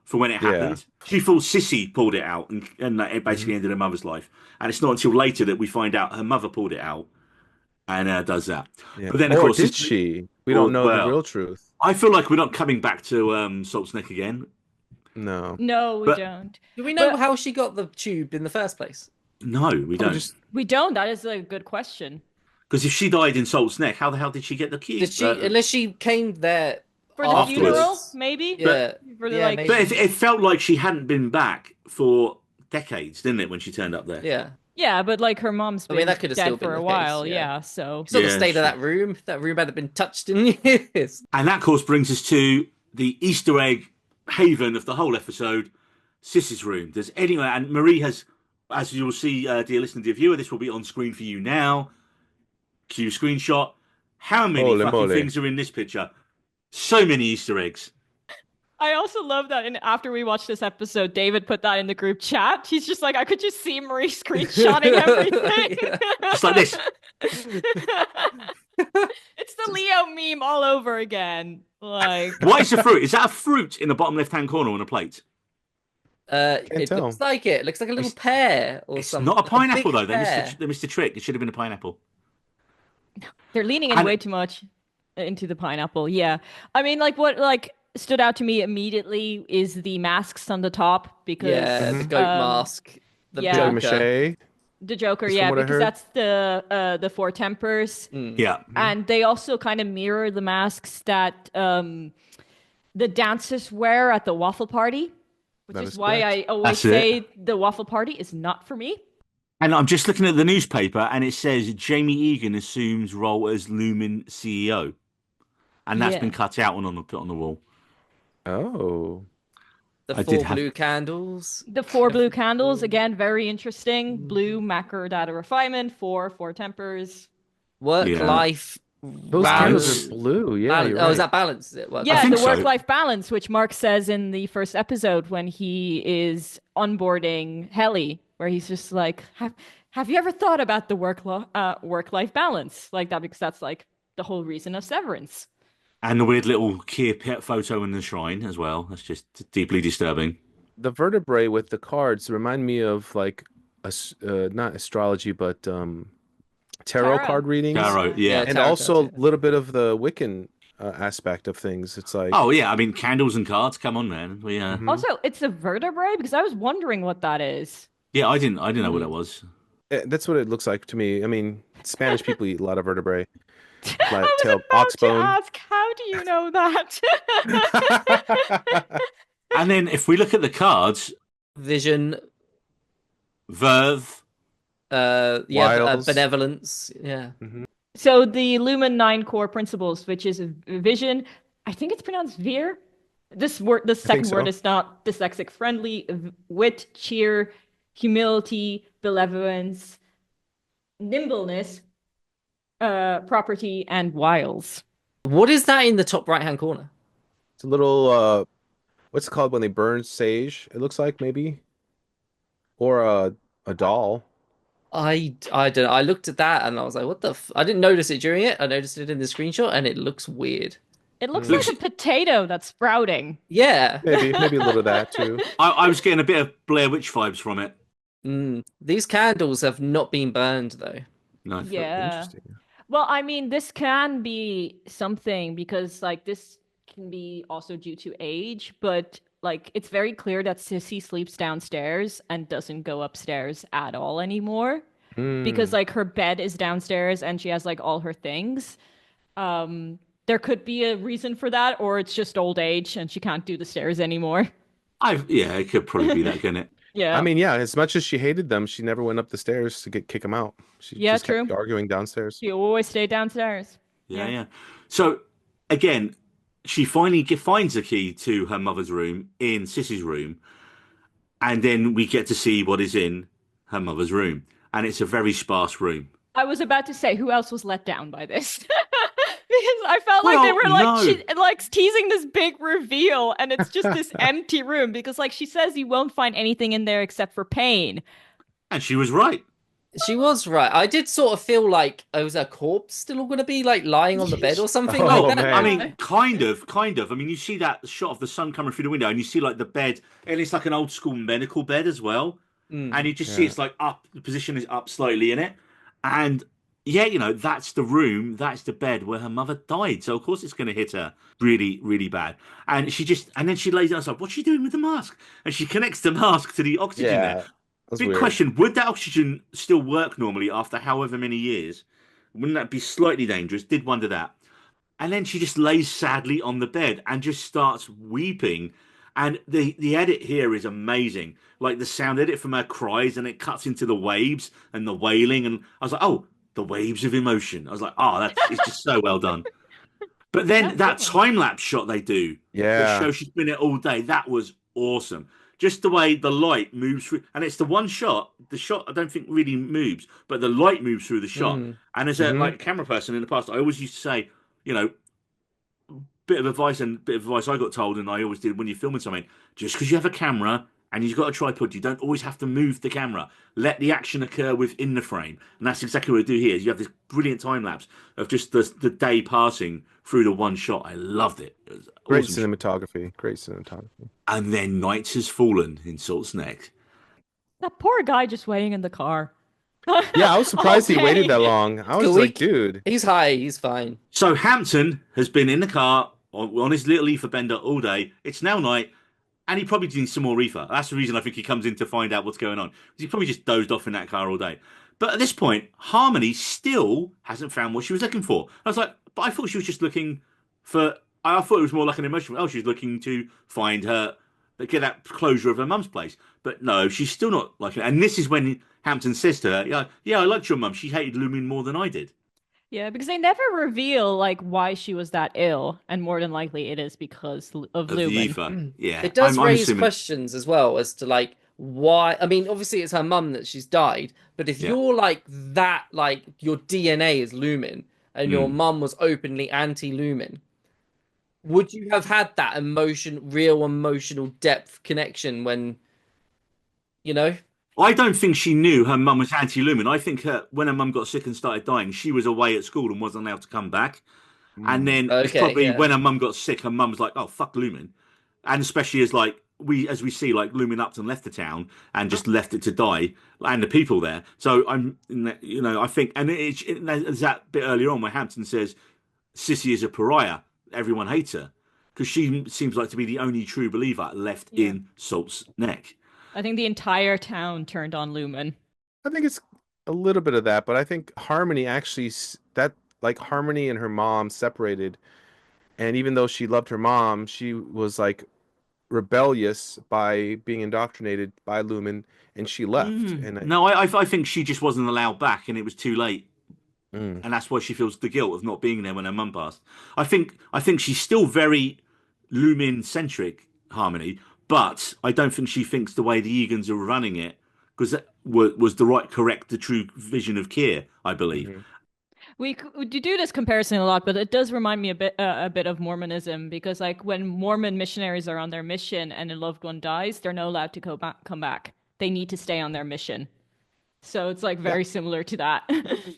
for when it Yeah. happened. She thought Sissy pulled it out, and that it Hmm. basically ended her mother's life. And it's not until later that we find out her mother pulled it out and does that. Yeah. But then, of Or course, did this, she? We don't or, know the well, real truth. I feel like we're not coming back to Salt's Neck again. No. No, we But don't. Do we know But how she got the tube in the first place? no, we Oh, don't. just we don't. That is a good question. Because if she died in Salt's Neck, how the hell did she get the key? Did she? Unless she came there For the funeral, afterwards. maybe? Yeah, For the, yeah, like, but maybe. it felt like she hadn't been back for decades, didn't it, when she turned up there? Yeah. yeah, but like her mom's I been mean, that could have still dead been for the a case. while. Yeah. Yeah, so Saw the Yeah, state of true. that room. That room hadn't been touched in years. And that, of course, brings us to the Easter egg haven of the whole episode, Sis's room. Does anyone, and Marie has, as you will see, dear listener, dear viewer, this will be on screen for you now. Cue screenshot. How many holy fucking moly. things are in this picture? So many Easter eggs. I also love that. And after we watched this episode, David put that in the group chat. He's just like, I could just see Marie screenshotting everything. Yeah. Just like this. It's the Leo meme all over again. Like, What is the fruit? Is that a fruit in the bottom left-hand corner on a plate? It tell. looks like it. Looks like a little pear or It's something. not a like pineapple, big though. pear. They missed the trick. It should have been a pineapple. they're leaning in And- way too much into the pineapple. Yeah. I mean, like, what, like, stood out to me immediately is the masks on the top because Yeah, the Mhm. goat um, mask. The yeah. Joey Joker. Mache. the Joker, Is from yeah, what I because heard. that's the four tempers. Mm. Yeah. And they also kind of mirror the masks that the dancers wear at the waffle party, which That is is why correct. I always That's it. say the waffle party is not for me. And I'm just looking at the newspaper, and it says Jamie Egan assumes role as Lumen CEO, and that's Yeah. been cut out and put on the wall. Oh. The I four did have- blue candles. The four blue candles, again, very interesting. Blue, macro data refinement, four tempers. Work Yeah. life. Those balance. candles are blue. Yeah, Balance. you're Oh, right. is that balance? Is it? Work Yeah, think the so. work-life balance, which Mark says in the first episode when he is onboarding Helly, where he's just like, have you ever thought about the work-life balance like that? Because that's like the whole reason of Severance. And the weird little Kia pet photo in the shrine as well. That's just deeply disturbing. The vertebrae with the cards remind me of like not astrology, but tarot Tarot. card readings, Tarot, yeah. and tarot also cards, a yeah. little bit of the Wiccan aspect of things. It's like Oh yeah, I mean candles and cards. Come on, man. We Mhm. Also, it's a vertebrae because I was wondering what that is. yeah, I didn't know what that was. that's what it looks like to me. I mean, Spanish people eat a lot of vertebrae, I like was tail, about to oxbone. ask, how do you know that? And then if we look at the cards, Vision. Verve, Wiles. benevolence. Yeah. Hmm. So the Lumen 9 core principles, which is vision, I think it's pronounced veer. This I think second word so. is not dyslexic friendly. Wit, cheer, humility, benevolence, nimbleness, property, and wiles. What is that in the top right hand corner? It's a little what's it called when they burn sage? It looks like maybe, or a doll. I don't know. I looked at that and I was like, what the f I didn't notice it during it. I noticed it in the screenshot and it looks weird. It looks like Looks, a potato that's sprouting. Yeah. Maybe a little of that too. I was getting a bit of Blair Witch vibes from it. These candles have not been burned though. No. Yeah. Interesting. Well, I mean, this can be something because, like, this can be also due to age, but, like, it's very clear that Sissy sleeps downstairs and doesn't go upstairs at all anymore because, Mm. like, her bed is downstairs and she has, like, all her things. There could be a reason for that, or it's just old age and she can't do the stairs anymore. Yeah, it could probably be that, couldn't it? I Yeah. mean, yeah, as much as she hated them, she never went up the stairs to kick them out. She Yeah, just kept true. arguing downstairs. She always stayed downstairs. Yeah, Yeah. yeah. So again, she finally finds the key to her mother's room in Sissy's room, and then we get to see what is in her mother's room, and it's a very sparse room. I was about to say, who else was let down by this? Because I felt like they Well, were no, like teasing this big reveal, and it's just this empty room. Because like she says, you won't find anything in there except for pain. and she was right. She was right. I did sort of feel like was a corpse still going to be like lying on the bed or something like Oh Well, that. I man. mean, kind of, kind of. I mean, you see that shot of the sun coming through the window, and you see like the bed, and it's like an old school medical bed as well. And Mm. you just see Yeah. it's like up, the position is up slightly in it. And yeah, that's the room, that's the bed where her mother died. So of course it's going to hit her really, really bad. And then she lays down, like, what's she doing with the mask? And she connects the mask to the oxygen there. Yeah. That's Big weird. question, would that oxygen still work normally after however many years? Wouldn't that be slightly dangerous? Did wonder that. And then she just lays sadly on the bed and just starts weeping. And the edit here is amazing. Like the sound edit from her cries, and it cuts into the waves and the wailing. And I was like, oh, the waves of emotion. I was like, oh, that's it's just so well done. But then That's that good. time lapse shot they do that Yeah. shows she's been it all day, that was awesome. Just the way the light moves through, and it's the one shot. The shot I don't think really moves, but the light moves through the shot. Mm. And as a Hmm. like camera person in the past, I always used to say, you know, bit of advice I got told, and I always did when you're filming something, just because you have a camera and you've got a tripod, you don't always have to move the camera. Let the action occur within the frame, and that's exactly what I do here. Is you have this brilliant time lapse of just the day passing through the one shot. I loved it. It was Great awesome. cinematography. Great cinematography. And then Night has fallen in Salt's Neck. That poor guy just waiting in the car. Yeah, I was surprised he All waited that day. long. I Good was like, week. dude. He's high. He's fine. So Hampton has been in the car on his little leaf bender all day. It's now night, and he probably needs some more reefer. That's the reason I think he comes in to find out what's going on. He probably just dozed off in that car all day. But at this point, Harmony still hasn't found what she was looking for. I was like, but I thought she was just looking for. I thought it was more like an emotional. Oh, she's looking to find her, get that closure of her mum's place. But no, she's still not like it. And this is when Hampton says to her, "Yeah, I liked your mum. She hated Lumin more than I did." Yeah, because they never reveal like why she was that ill, and more than likely it is because of Of the Lumen. ether, yeah. It does I'm raise assuming, questions as well as to like why. I mean, obviously it's her mum that she's died, but if yeah. you're like that, like your DNA is Lumin and your Mm. mum was openly anti-Lumin, would you have had that real emotional depth connection when, you know? I don't think she knew her mum was anti-lumin. I think when her mum got sick and started dying, she was away at school and wasn't allowed to come back. And Mm. then it's Okay, probably yeah. when her mum got sick, her mum was like, "Oh fuck Lumin," and especially as like as we see, like Lumin Upton left the town and just left it to die, and the people there. So I think, and there's that bit earlier on where Hampton says Sissy is a pariah, everyone hates her because she seems like to be the only true believer left Yeah. in Salt's Neck. I think the entire town turned on Lumen. I think it's a little bit of that, but I think Harmony actually that like Harmony and her mom separated, and even though she loved her mom, she was like rebellious by being indoctrinated by Lumen, and she left. No, I think she just wasn't allowed back, and it was too late, Mm, and that's why she feels the guilt of not being there when her mum passed. I think she's still very Lumin centric, Harmony, but I don't think she thinks the way the Egans are running it because that was the right, correct, the true vision of Keir, I believe. mhm. We do this comparison a lot, but it does remind me a bit of Mormonism because, like, when Mormon missionaries are on their mission and a loved one dies, they're not allowed to come back. They need to stay on their mission. So it's like Yeah. very similar to that.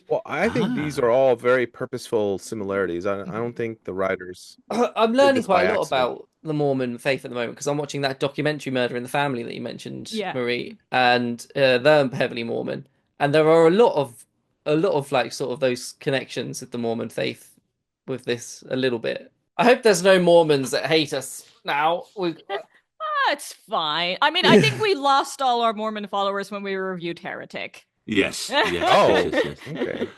Well, I think these Ah, are all very purposeful similarities. I don't think the writers I'm did learning this by quite a lot accident. about the Mormon faith at the moment because I'm watching that documentary Murder in the Family that you mentioned, Yeah. Marie, and they're heavily Mormon, and there are a lot of like sort of those connections with the Mormon faith with this a little bit. I hope there's no Mormons that hate us now. We It's fine. I mean, I think we lost all our Mormon followers when we reviewed Heretic. yes, yes, yes, Oh, yes, yes. okay.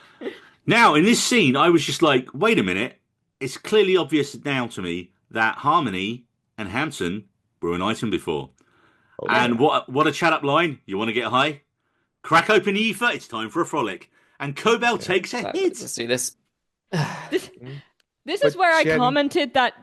Now, in this scene, I was just like, wait a minute. It's clearly obvious now to me that Harmony and Hampton were an item before. Oh I And yeah. what a chat up line. You want to get high? Crack open the ether. It's time for a frolic. And Cobel Yeah. takes a hit. let's do this. this Mm. this is But where I she hadn't. commented that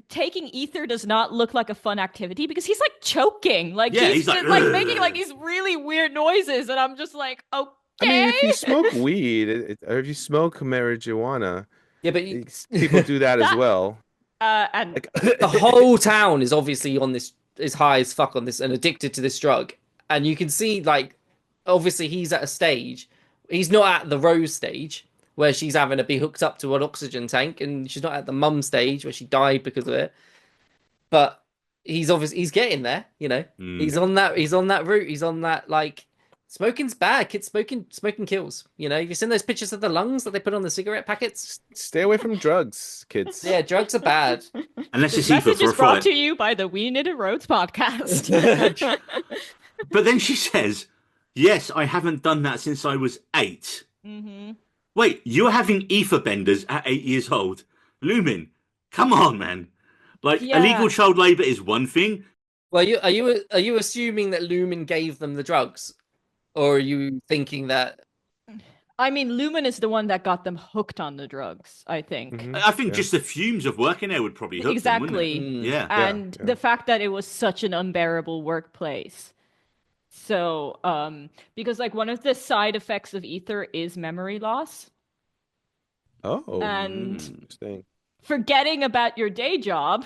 taking ether does not look like a fun activity because he's like choking, like Yeah, he's he's like, just like making like "Ugh." these really weird noises, and I'm just like, I mean, okay. if you smoke weed, or if you smoke marijuana, Yeah, but people do that as That well. and Like, the whole town is obviously on this is high as fuck on this and addicted to this drug, and you can see like obviously he's at a stage. He's not at the Rose stage where she's having to be hooked up to an oxygen tank, and she's not at the mum stage where she died because of it. But he's getting there, you know. Mm. He's on that route. He's on that like smoking's bad. Kids smoking kills. You know, you've seen those pictures of the lungs that they put on the cigarette packets. stay away from drugs, kids. Yeah, drugs are bad. Unless this it's ether message for a is brought frolic. to you by the We Knitted Roads podcast. But then she says, yes, I haven't done that since I was 8. hmm Wait, you're having ether benders at 8 years old? Lumin, come on, man. Like, Yeah. illegal child labor is one thing. Well, are you assuming that Lumen gave them the drugs, or are you thinking that? I mean, Lumen is the one that got them hooked on the drugs, I think. Hmm. I think Yeah. just the fumes of working there would probably hook them, wouldn't it? Exactly. Mm, Yeah. Yeah. And Yeah. the fact that it was such an unbearable workplace. So, because like one of the side effects of ether is memory loss Oh, and interesting. forgetting about your day job.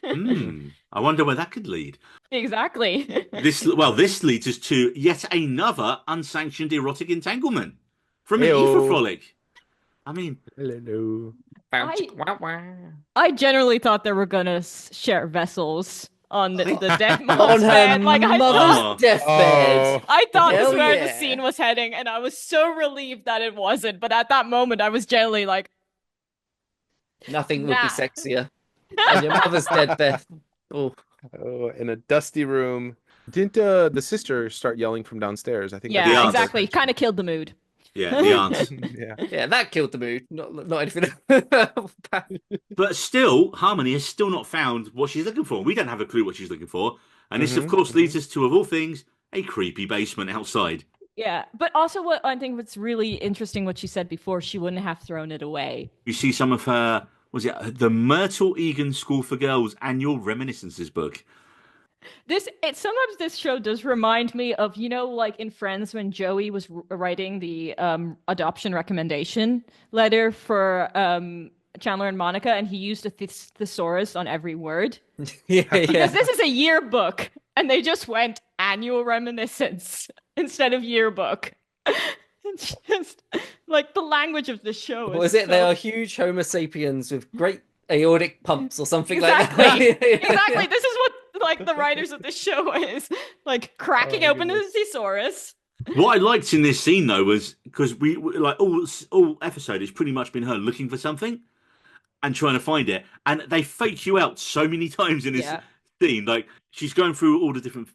I wonder where that could lead. Exactly. This leads us to yet another unsanctioned erotic entanglement from an ether Heyo. frolic. I mean, Hello. I generally thought they were gonna share vessels on the dead on mom's her bed. Like I mother's thought, deathbed. Oh, I thought this Hell was where the yeah. scene was heading, and I was so relieved that it wasn't. But at that moment, I was generally like, Nothing would be nah. sexier. And your mother's deathbed. Oh, oh, in a dusty room. Didn't the sister start yelling from downstairs? I think The Yeah, aunt. exactly. Kind of killed the mood. yeah, the aunt. Yeah. yeah, that killed the mood. Not anything. But still, Harmony has still not found what she's looking for. We don't have a clue what she's looking for. And this, of Mhm, course, mhm. leads us to, of all things, a creepy basement outside. Yeah, but also what I think what's really interesting what she said before, she wouldn't have thrown it away. You see some of her, was it the Myrtle Egan School for Girls annual reminiscences book? Sometimes this show does remind me of, like in Friends when Joey was writing the adoption recommendation letter for Chandler and Monica, and he used a thesaurus on every word. yeah, Because yeah. this is a yearbook, and they just went annual reminiscence instead of yearbook. It's just like the language of the show. What was it? They are huge Homo sapiens with great aortic pumps or something like Exactly. that. Exactly. This is what like the writers of this show is like cracking Oh, open the goodness. thesaurus. What I liked in this scene though was because we like all episode has pretty much been her looking for something and trying to find it, and they fake you out so many times in this Yeah. scene. Like she's going through all the different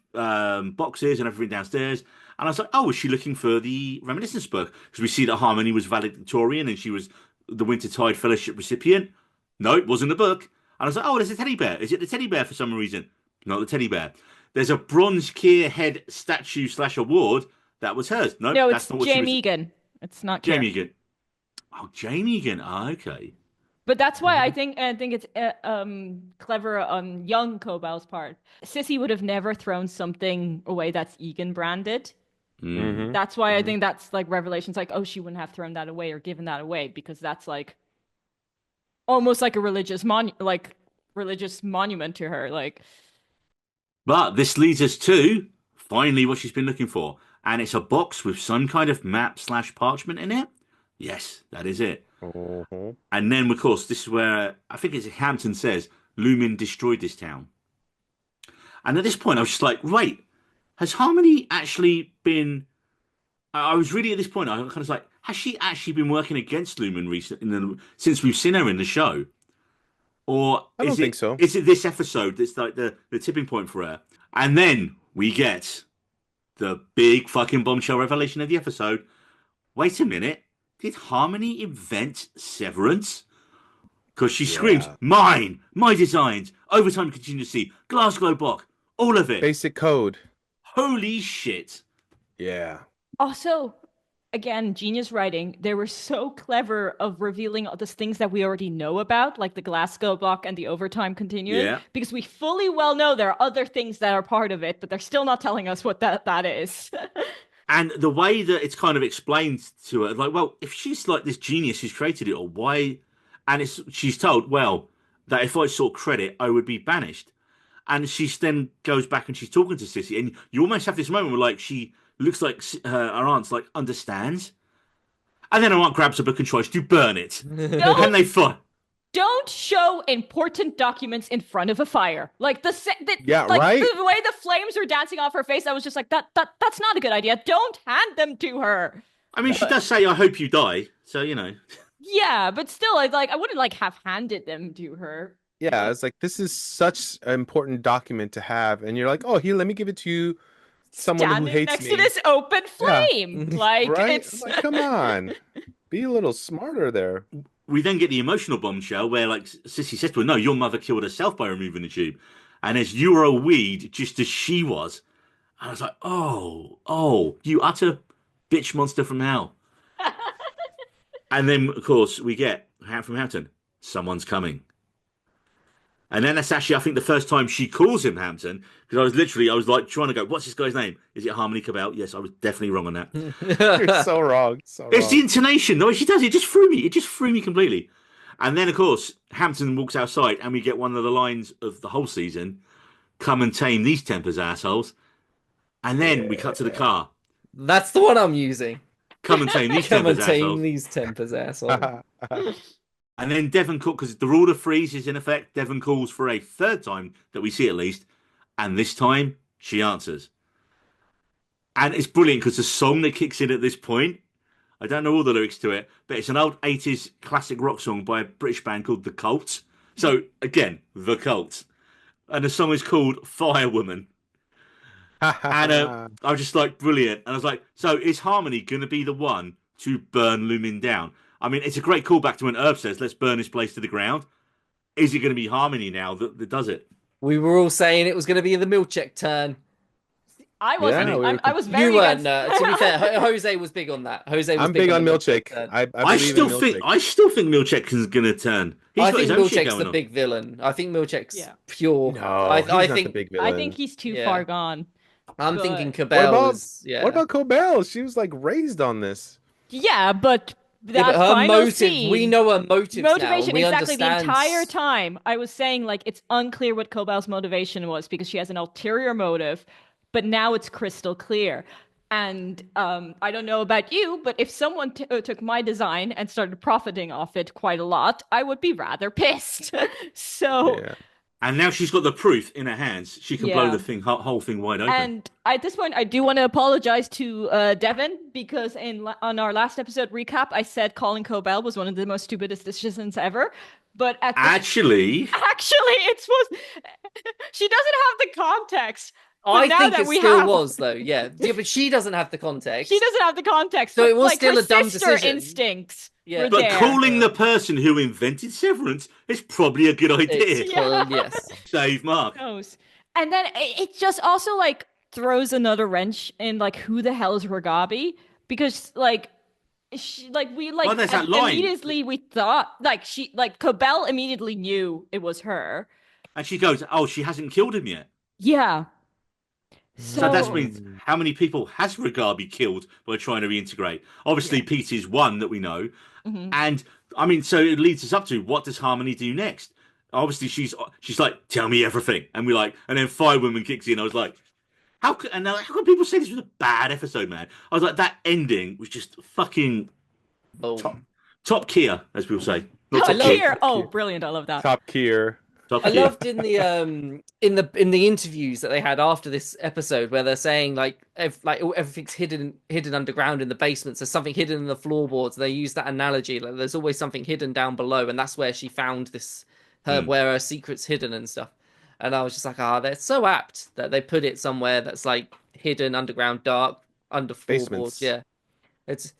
boxes and everything downstairs, and I was like, oh, is she looking for the reminiscence book? Because we see that Harmony was valedictorian and she was the Wintertide Fellowship recipient. No, it wasn't a book. I was like, oh, there's a teddy bear. Is it the teddy bear for some reason? Not the teddy bear. There's a bronze Keir head statue / award that was hers. No, No, that's it's not what she was. Jamie Egan. It's not Karen. Jamie Egan. Oh, Jamie Egan. Ah, okay. But that's why I think it's clever on young Cobel's part. Sissy would have never thrown something away that's Egan branded. Mm. That's why I think that's like revelations like, oh, she wouldn't have thrown that away or given that away because that's like almost like a religious monument to her. Like, But this leads us to finally what she's been looking for. And it's a box with some kind of map / parchment in it. Yes, that is it. Mhm. And then, of course, this is where I think it's Hampton says Lumin destroyed this town. And at this point, I was just like, wait, has Harmony actually been? I was really at this point. I kind of was like, has she actually been working against Lumin recently since we've seen her in the show? Or I don't think so. Is it this episode that's like the tipping point for her? And then we get the big fucking bombshell revelation of the episode. Wait a minute. Did Harmony invent Severance? Because she screams, mine, my designs, overtime contingency, glass glow block, all of it. Basic code. Holy shit. Yeah. also, again, genius writing. They were so clever of revealing all these things that we already know about, like the Glasgow block and the overtime continuum. Yeah. Because we fully well know there are other things that are part of it, but they're still not telling us what that is. And the way that it's kind of explained to her, like, well, if she's like this genius who's created it all, why? And she's told, well, that if I sought credit, I would be banished. And she then goes back and she's talking to Sissy, and you almost have this moment where, like, she looks like her aunt's like understands, and then her aunt grabs a book and tries to burn it, and they fight. Don't show important documents in front of a fire. Like the way the flames are dancing off her face, I was just like, that's not a good idea. Don't hand them to her. I mean, she does say, "I hope you die," so you know. Yeah, but still, I wouldn't like have handed them to her. Yeah, it's like this is such an important document to have, and you're like, oh, here, let me give it to you, someone who Standing hates next me. to this open flame, like Right? it's Like, come on, be a little smarter there. We then get the emotional bombshell where, like, Sissy says to her, "No, your mother killed herself by removing the tube," and as you were a weed, just as she was. And I was like, "Oh, you utter bitch monster from hell." And then, of course, we get from Hampton, "Someone's coming." And then that's actually, I think, the first time she calls him Hampton, because I was like trying to go, what's this guy's name? Is it Harmony Cobel? Yes, I was definitely wrong on that. You're so wrong. So It's wrong. the intonation. The way she does it, it just threw me. It just threw me completely. And then, of course, Hampton walks outside, and we get one of the lines of the whole season, "Come and tame these tempers, assholes." And then we cut to the car. That's the one I'm using. "Come and tame these Come and tempers, tame assholes." these tempers, asshole. And then Devon calls, because the rule of freeze is in effect, Devon calls for a third time that we see at least. And this time, she answers. And it's brilliant because the song that kicks in at this point, I don't know all the lyrics to it, but it's an old 80s classic rock song by a British band called The Cult. So, again, The Cult. And the song is called Firewoman. And I was just like, brilliant. And I was like, so is Harmony going to be the one to burn Lumin down? I mean, it's a great callback to when Herb says, "Let's burn this place to the ground." Is it going to be Harmony now that does it? We were all saying it was going to be the Milchek turn. I wasn't. Yeah, I was very You weren't. against... To be fair, Jose was big on that. Jose was I'm big on the Milchek. turn. I I believe still in think Milchek is going to turn. He's I got think his own shit Milchek's going the on. big villain. I think Milchek's Yeah. pure. No, I he's not think the big villain. I think he's too Yeah. far gone. I'm But- thinking What Cobel about is. Yeah. what about Cobel? She was like raised on this. Yeah, but that Yeah, but her final motive. scene, We know her motives motivation now. We exactly understand. the entire time. I was saying like it's unclear what Cobel's motivation was because she has an ulterior motive, but now it's crystal clear. And I don't know about you, but if someone took my design and started profiting off it quite a lot, I would be rather pissed. So. Yeah. And now she's got the proof in her hands. She can blow Yeah. the whole thing wide open. And at this point, I do want to apologize to Devon because on our last episode recap, I said calling Cobel was one of the most stupidest decisions ever. But Actually, it was. She doesn't have the context. I now think that it we still have- was though. Yeah, but she doesn't have the context. She doesn't have the context. So but, it was like, still her a dumb sister decision. instincts Yeah. We're But there. calling the person who invented Severance is probably a good idea. Yes. Save Mark. Knows. And then it just also like throws another wrench in like who the hell is Ragabi? Because like we Well, like there's that line. immediately we thought like Cobel immediately knew it was her. And she goes, "Oh, she hasn't killed him yet." Yeah. So that So means how many people has Ragabi killed by trying to reintegrate? Obviously, yeah. Pete is one that we know. Mhm. And I mean, so it leads us up to what does Harmony do next? Obviously, she's like, "Tell me everything," and we're like, and then Firewoman kicks in. I was like, how can people say this was a bad episode, man? I was like, that ending was just fucking top Boom. top tier, as people say. Not Oh, top love- tier, here. Oh, brilliant. I love that. Top tier. top I tier. loved in the interviews that they had after this episode where they're saying like everything's hidden underground in the basements. There's something hidden in the floorboards. They use that analogy like there's always something hidden down below, and that's where she found where her secret's hidden and stuff. And I was just like, they're so apt that they put it somewhere that's like hidden underground, dark, under floorboards. Basements. Yeah, it's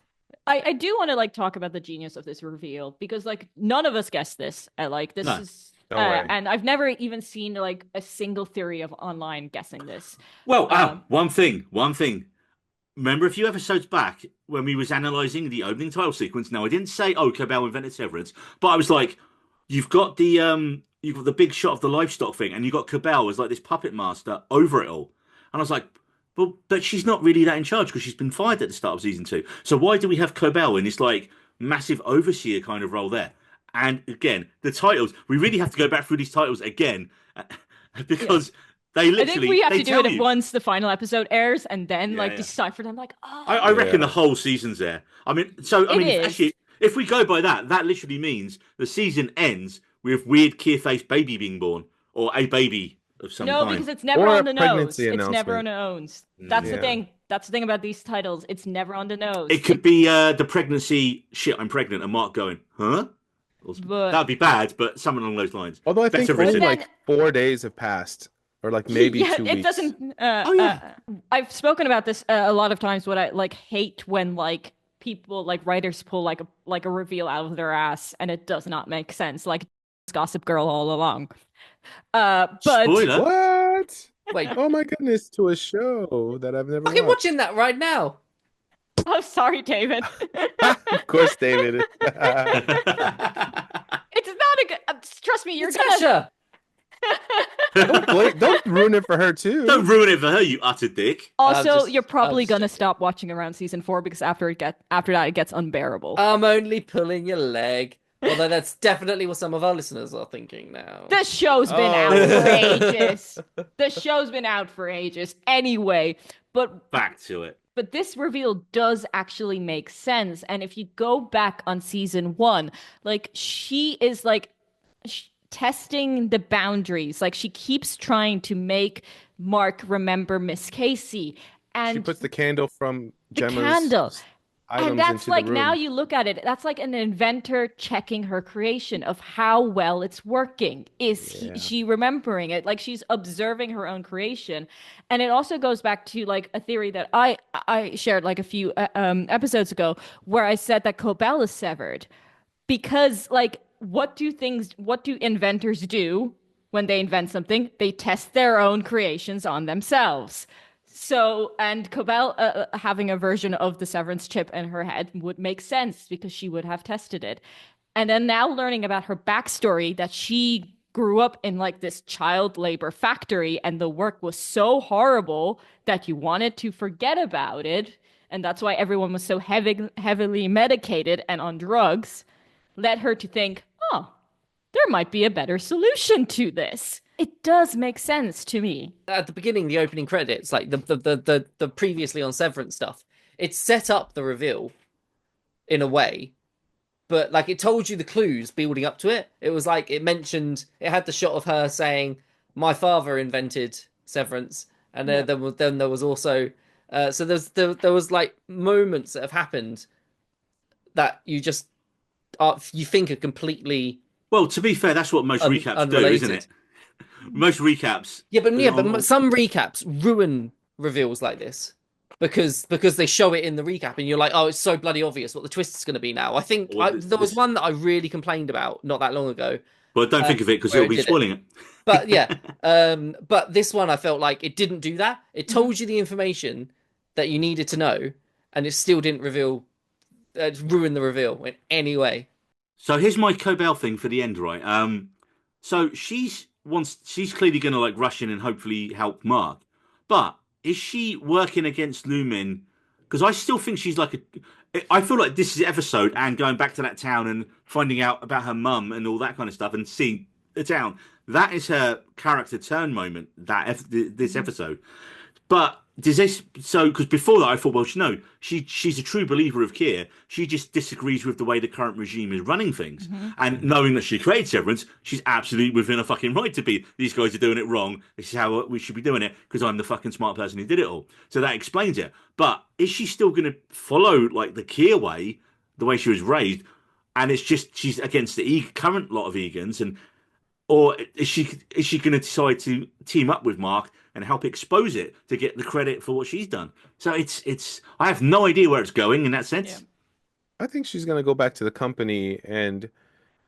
I do want to like talk about the genius of this reveal because like none of us guessed this. Like this No. is No way. and I've never even seen like a single theory of online guessing this. Well, Um, one thing. Remember a few episodes back when we was analysing the opening title sequence? Now I didn't say, "Oh, Cobel invented Severance," but I was like, "You've got the big shot of the livestock thing, and you got Cobel as like this puppet master over it all." And I was like, "Well, but she's not really that in charge because she's been fired at the start of season 2. So why do we have Cobel in this like massive overseer kind of role there?" And again, the titles. We really have to go back through these titles again because they I literally think we have they to do tell it you. once the final episode airs and then Yeah, like yeah. decide for them like, oh, I reckon Yeah. the whole season's there. I mean, so I It mean, is. if we go by that, that literally means the season ends with weird Keir-faced baby being born or a baby of some no, kind. because it's never Or on a the nose. pregnancy It's never on announcement. the nose. That's the Yeah. thing. That's the thing about these titles. It's never on the nose. It could be the pregnancy. Shit, I'm pregnant, and Mark going, huh? But That'd be bad, but something along those lines. Although I think Better only written. like 4 days have passed, or like maybe yeah, 2 it weeks. doesn't. Oh, yeah. I've spoken about this a lot of times. What I like hate when like people like writers pull like a reveal out of their ass and it does not make sense. Like Gossip Girl all along. But Spoiler. What? wait. Oh my goodness! To a show that I've never Fucking watched. watching that right now. oh, sorry, David. Of course, David. It's not a good. Trust me, you're gonna. Natasha. Don't ruin it for her too. Don't ruin it for her, you utter dick. Also, you're probably just gonna joking. stop watching around season 4 because after that it gets unbearable. I'm only pulling your leg. Although that's definitely what some of our listeners are thinking now. The show's been Oh. out for ages. The show's been out for ages. Anyway, but Back to it. this reveal does actually make sense. And if you go back on season 1, like she is like testing the boundaries. Like she keeps trying to make Mark remember Miss Casey. And She puts the candle from the Gemma's candle. items And that's into like the room. now you look at it, that's like an inventor checking her creation of how well it's working. Yeah. She remembering it? Like she's observing her own creation. And it also goes back to like a theory that I shared like a few episodes ago where I said that Cobel is severed because like what do inventors do when they invent something? They test their own creations on themselves. So, and Cobel having a version of the Severance chip in her head would make sense because she would have tested it. And then now learning about her backstory that she grew up in like this child labor factory and the work was so horrible that you wanted to forget about it. And that's why everyone was so heavily medicated and on drugs, led her to think, oh, there might be a better solution to this. It does make sense to me. At the beginning, the opening credits, like the previously on Severance stuff, it set up the reveal in a way, but like it told you the clues building up to it. It was like it had the shot of her saying, "My father invented Severance," and then there was also so there was like moments that have happened that you just you think are completely Well, to be fair, that's what most recaps do, unrelated. isn't it? Most recaps. But some recaps ruin reveals like this. because they show it in the recap, and you're like, oh, it's so bloody obvious what the twist is going to be now. I think Or there was one that I really complained about not that long ago, Well, don't think of it because where it'll it be did it. spoiling But yeah, it. but this one I felt like it didn't do that. It Mhm. told you the information that you needed to know, and it still didn't ruin the reveal in any way. So here's my Cobell thing for the end, right? So she's clearly going to like rush in and hopefully help Mark, but is she working against Lumin? Because I still think she's like a. I feel like this is episode and going back to that town and finding out about her mum and all that kind of stuff and seeing the town. That is her character turn moment. This episode. But does this so? Because before that, I thought, well, no, she's a true believer of Keir. She just disagrees with the way the current regime is running things, and knowing that she created Severance, she's absolutely within a fucking right to be. These guys are doing it wrong. This is how we should be doing it because I'm the fucking smart person who did it all. So that explains it. But is she still going to follow like the Keir way, the way she was raised? And it's just she's against the current lot of Egans, and or is she going to decide to team up with Mark and help expose it to get the credit for what she's done? So it's I have no idea where it's going in that sense. Yeah. I think she's going to go back to the company, and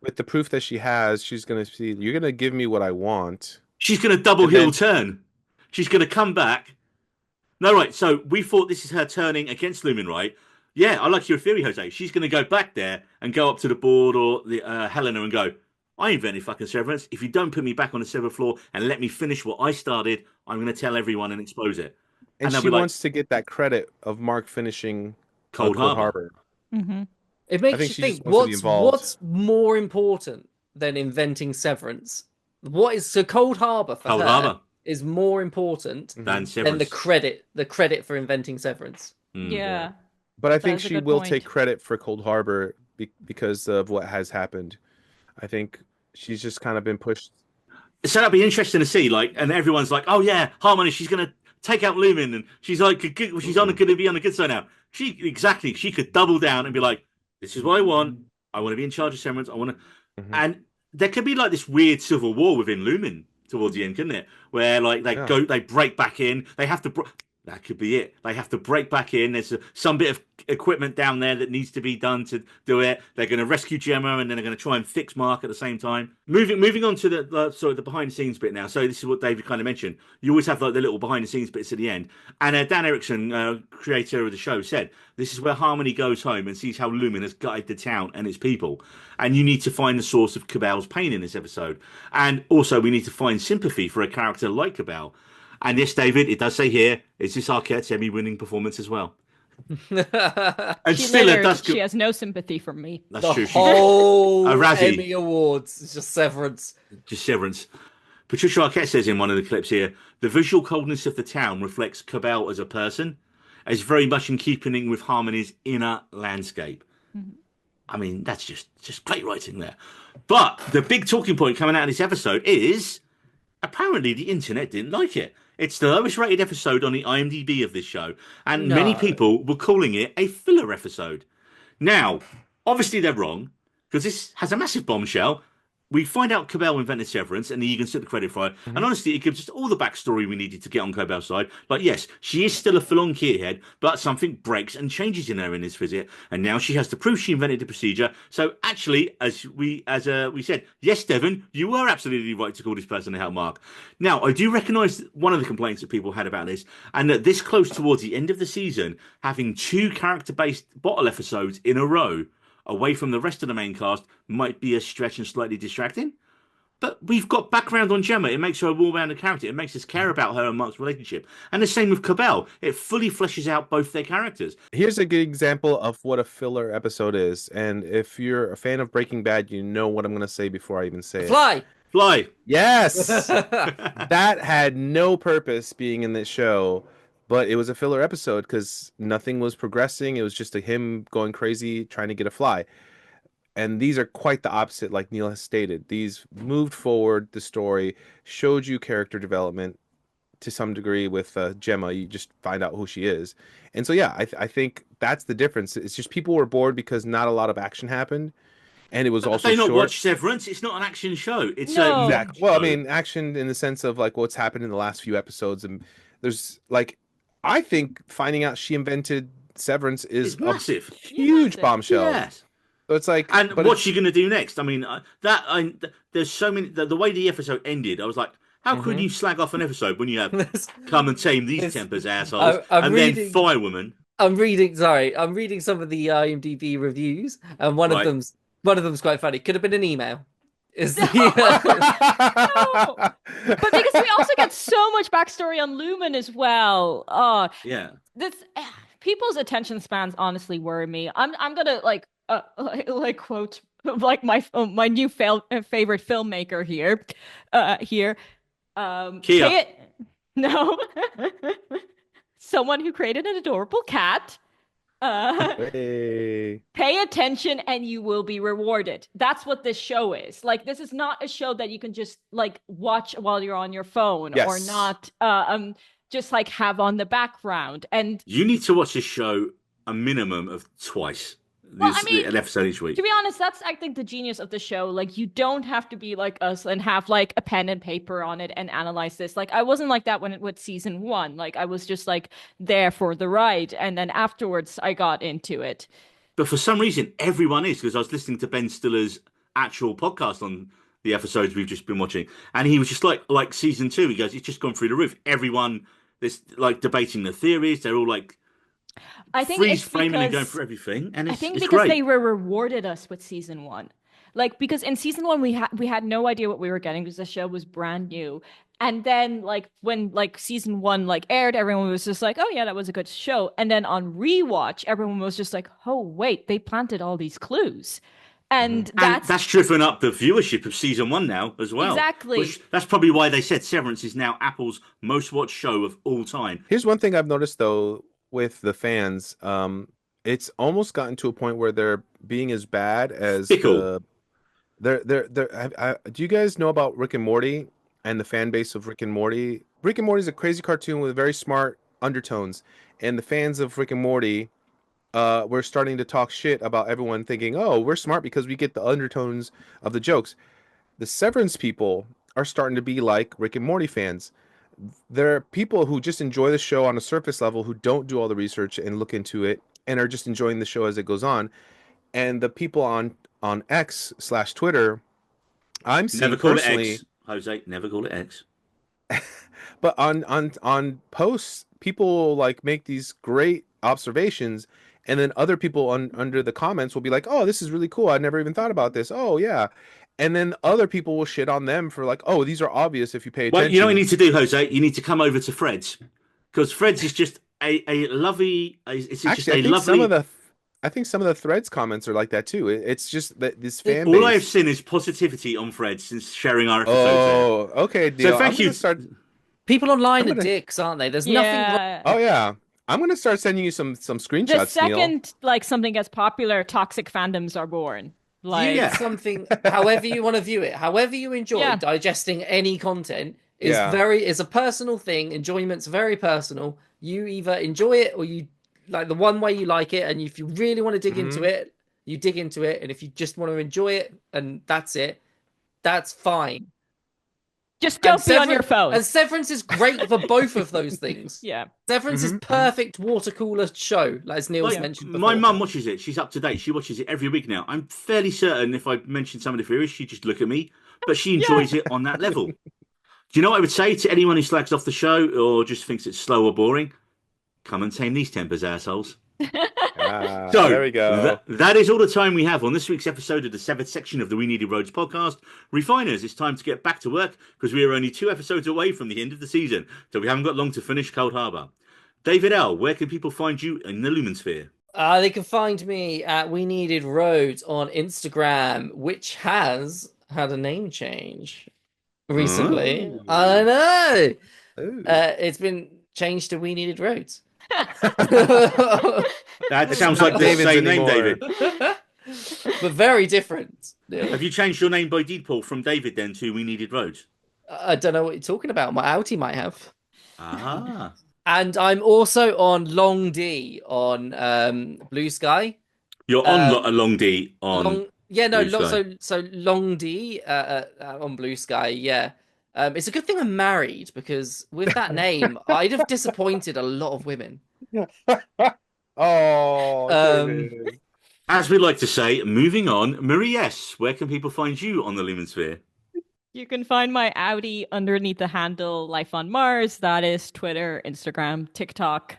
with the proof that she has, she's going to see, you're going to give me what I want. She's going to double And heel then, turn. She's going to come back. No, right. So we thought this is her turning against Lumen, right? Yeah, I like your theory, Jose. She's going to go back there and go up to the board or the Helena and go, I invented fucking Severance. If you don't put me back on the seventh floor and let me finish what I started, I'm going to tell everyone and expose it. and They'll she be like, wants to get that credit of Mark finishing Cold Cold Harbor. Harbor. Hmm. It I makes think you she think just wants to be involved. what's more important than inventing Severance? What is so Cold Harbor for Cold her Harbor is more important Mhm. than than Severance. the credit for inventing Severance. Yeah, But I that think is a she good will point. take credit for Cold Harbor because of what has happened. I think she's just kind of been pushed. So that'd be interesting to see. Like, and everyone's like, "Oh yeah, Harmony, she's gonna take out Lumen, and she's like, she's on going to be on the good side now." She could double down and be like, "This is what I want. I want to be in charge of Severance. I want to," Mhm. and there could be like this weird civil war within Lumen towards the end, couldn't it? Where like Yeah. they break back in. They have to. That could be it. They have to break back in. There's some bit of equipment down there that needs to be done to do it. They're going to rescue Gemma, and then they're going to try and fix Mark at the same time. Moving on to the behind the scenes bit now. So this is what David kind of mentioned. You always have like the little behind the scenes bits at the end. And Dan Erickson, creator of the show, said this is where Harmony goes home and sees how Lumen has gutted the town and its people. And you need to find the source of Cabel's pain in this episode. And also, we need to find sympathy for a character like Cabel. And yes, David, it does say here, is this Arquette's Emmy-winning performance as well? And She still, it littered. does. She has no sympathy from me. That's The true. whole A Razzie. Emmy Awards is just Severance. Just Severance. Patricia Arquette says in one of the clips here, the visual coldness of the town reflects Cobel as a person, as very much in keeping with Harmony's inner landscape. I mean, that's just great writing there. But the big talking point coming out of this episode is apparently the internet didn't like it. It's the lowest rated episode on the IMDb of this show, and many No. people were calling it a filler episode. Now, obviously they're wrong, because this has a massive bombshell. We find out Cobel invented Severance, and Egan took the credit for it. And honestly, it gives us all the backstory we needed to get on Cobel's side. Like, yes, she is still a full-on gearhead, but something breaks and changes in her in this visit, and now she has to prove she invented the procedure. So, actually, as we said, yes, Devon, you were absolutely right to call this person to help Mark. Now, I do recognise one of the complaints that people had about this, and that this close towards the end of the season, having 2 character-based bottle episodes in a row away from the rest of the main cast might be a stretch and slightly distracting. But we've got background on Gemma. It makes her a well-rounded character. It makes us care about her and Mark's relationship. And the same with Cobel. It fully fleshes out both their characters. Here's a good example of what a filler episode is. And if you're a fan of Breaking Bad, you know what I'm going to say before I even say it. Fly. Fly. Yes! That had no purpose being in this show, but it was a filler episode because nothing was progressing. It was just him going crazy trying to get a fly. And these are quite the opposite, like Neil has stated. These moved forward the story, showed you character development to some degree with Gemma. You just find out who she is. And so, yeah, I think that's the difference. It's just people were bored because not a lot of action happened. And it was also They not short. watch Severance. It's not an action show. It's No. a Exactly. Well, I mean, action in the sense of like what's happened in the last few episodes. And there's like, I think finding out she invented Severance is It's a massive. huge massive. bombshell. Yes. So it's like, And but what's it's she going to do next? I mean, there's so many. The way the episode ended, I was like, how could Mhm. you slag off an episode when you have This, come and tame these this, tempers, assholes, I'm and then reading. Firewoman, Sorry, I'm reading some of the IMDb reviews, and right? one of them's quite funny. Could have been an email. Is the No, but because we also get so much backstory on Lumen as well. Yeah. This people's attention spans honestly worry me. I'm gonna like quote like my new favorite filmmaker here Kia. pay it no someone who created an adorable cat. Hey. Pay attention and you will be rewarded. That's what this show is. Like, this is not a show that you can just like watch while you're on your phone or Yes. not just like have on the background. And You need to watch this show a minimum of twice. well, I mean, An episode each to week. be honest, that's I think the genius of the show. Like, you don't have to be like us and have like a pen and paper on it and analyze this. Like, I wasn't like that when it was season one. Like, I was just like there for the ride, and then afterwards I got into it. But for some reason, everyone is, because I was listening to Ben Stiller's actual podcast on the episodes we've just been watching, and he was just like season two. He goes, it's just gone through the roof. Everyone is like debating the theories. They're all like I think freeze it's framing and going because through everything, and I think it's because great. they were rewarded us with season one. Like because in season one we had no idea what we were getting because the show was brand new. And then like when like season one like aired, everyone was just like, oh yeah, that was a good show. And then on rewatch, everyone was just like, oh wait, they planted all these clues. Mhm. And And that's that's driven up the viewership of season one now as well. exactly. Which that's probably why they said Severance is now Apple's most watched show of all time. Here's one thing I've noticed though with the fans. It's almost gotten to a point where they're being as bad as Fickle. the do you guys know about Rick and Morty and the fan base of Rick and Morty? Rick and Morty is a crazy cartoon with very smart undertones, and the fans of Rick and Morty, we're starting to talk shit about everyone thinking, oh, we're smart because we get the undertones of the jokes. The Severance people are starting to be like Rick and Morty fans. There are people who just enjoy the show on a surface level who don't do all the research and look into it and are just enjoying the show as it goes on. And the people on X/Twitter, I'm Never seeing call it personally, X, Jose. Never call it X. but on posts, people like make these great observations, and then other people under the comments will be like, "Oh, this is really cool. I never even thought about this. Oh, yeah." And then other people will shit on them for like, "Oh, these are obvious if you pay Well, you know what you attention." need to do, Jose? You need to come over to Fred's because Fred's is just a lovely. It's just Actually, a lovely. I think some of the threads comments are like that too. It's just that this fan All I have base. seen is positivity on Fred since sharing our episodes there. Oh, okay, So deal. thank you. people I'm online are gonna, dicks, aren't they? There's nothing wrong. Yeah. oh yeah, I'm gonna start sending you some The screenshots, Neil. second like something gets popular, toxic fandoms are born. Viewing Like Yeah. something however you want to view it, however you enjoy yeah. digesting any content Yeah. is a personal thing. Enjoyment's very personal. You either enjoy it or you like the one way you like it, and if you really want to dig into Hmm. it, you dig into it, and if you just want to enjoy it and that's it, that's fine. Just And don't be on your phone. and Severance is great for both of those things. Yeah. Severance is Hmm. perfect water cooler show, as Neil's Like mentioned my before. mum watches it. She's up to date. She watches it every week now. I'm fairly certain if I mention some of the theories, she'd just look at me. But she enjoys it on that level. Do you know what I would say to anyone who slags off the show or just thinks it's slow or boring? Come and tame these tempers, assholes. Ah, So there we go. that is all the time we have on this week's episode of the seventh section of the We Needed Roads podcast. Refiners, it's time to get back to work because we are only 2 episodes away from the end of the season, so we haven't got long to finish Cold Harbour. David L., where can people find you in the Lumen Sphere? They can find me at We Needed Roads on Instagram, which has had a name change recently. Oh. I know. Ooh. It's been changed to We Needed Roads. That sounds like the David's same name, anymore. David. But very different. Have you changed your name by default from David then to We Needed Roads? I don't know what you're talking about. My outie might have. Ah. And I'm also on Long D on Blue Sky. You're on a long D on Long, yeah, no, Blue Sky. so Long D on Blue Sky, yeah. It's a good thing I'm married because with that name, I'd have disappointed a lot of women. Oh, Um, David. As we like to say, moving on, Marie S., where can people find you on the Lumen Sphere? You can find my Audi underneath the handle Life on Mars. That is Twitter, Instagram, TikTok.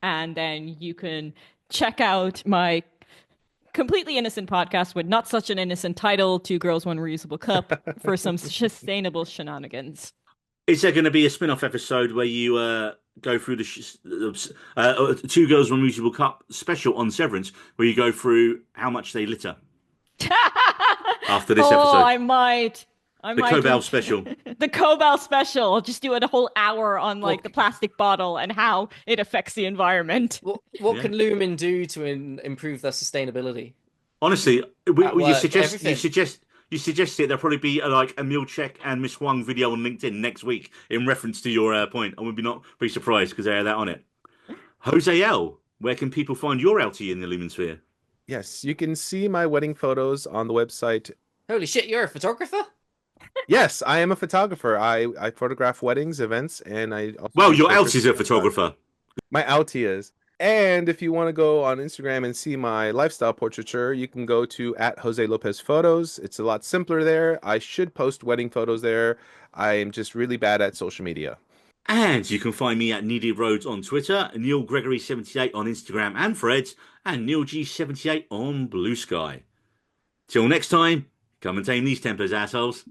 And then you can check out my completely innocent podcast with not such an innocent title, Two Girls, One Reusable Cup, for some sustainable shenanigans. Is there going to be a spin-off episode where you go through the Two Girls One Musical Cup special on Severance, where you go through how much they litter after this Oh, episode? I might. I The might do Cobel special. the Cobel special. I'll just do it a whole hour on Well, like the plastic bottle and how it affects the environment. what Yeah. can Lumen do to improve their sustainability Honestly, at you work? suggest Everything. you suggested there'll probably be like a meal check and Miss Huang video on LinkedIn next week in reference to your point. I would be not be surprised because they had that on it. Jose L, where can people find your LT in the Lumen Sphere? Yes, you can see my wedding photos on the website. Holy shit, you're a photographer? Yes, I am a photographer. I photograph weddings, events, and I also Well, do your portraits LT is a of my son. photographer. My outie is. And if you want to go on Instagram and see my lifestyle portraiture, you can go to @JoseLopezPhotos. It's a lot simpler there. I should post wedding photos there. I am just really bad at social media. And you can find me at Needy Roads on Twitter, Neil Gregory78 on Instagram and Threads, and Neil G78 on Blue Sky. Till next time, come and tame these Templars, assholes.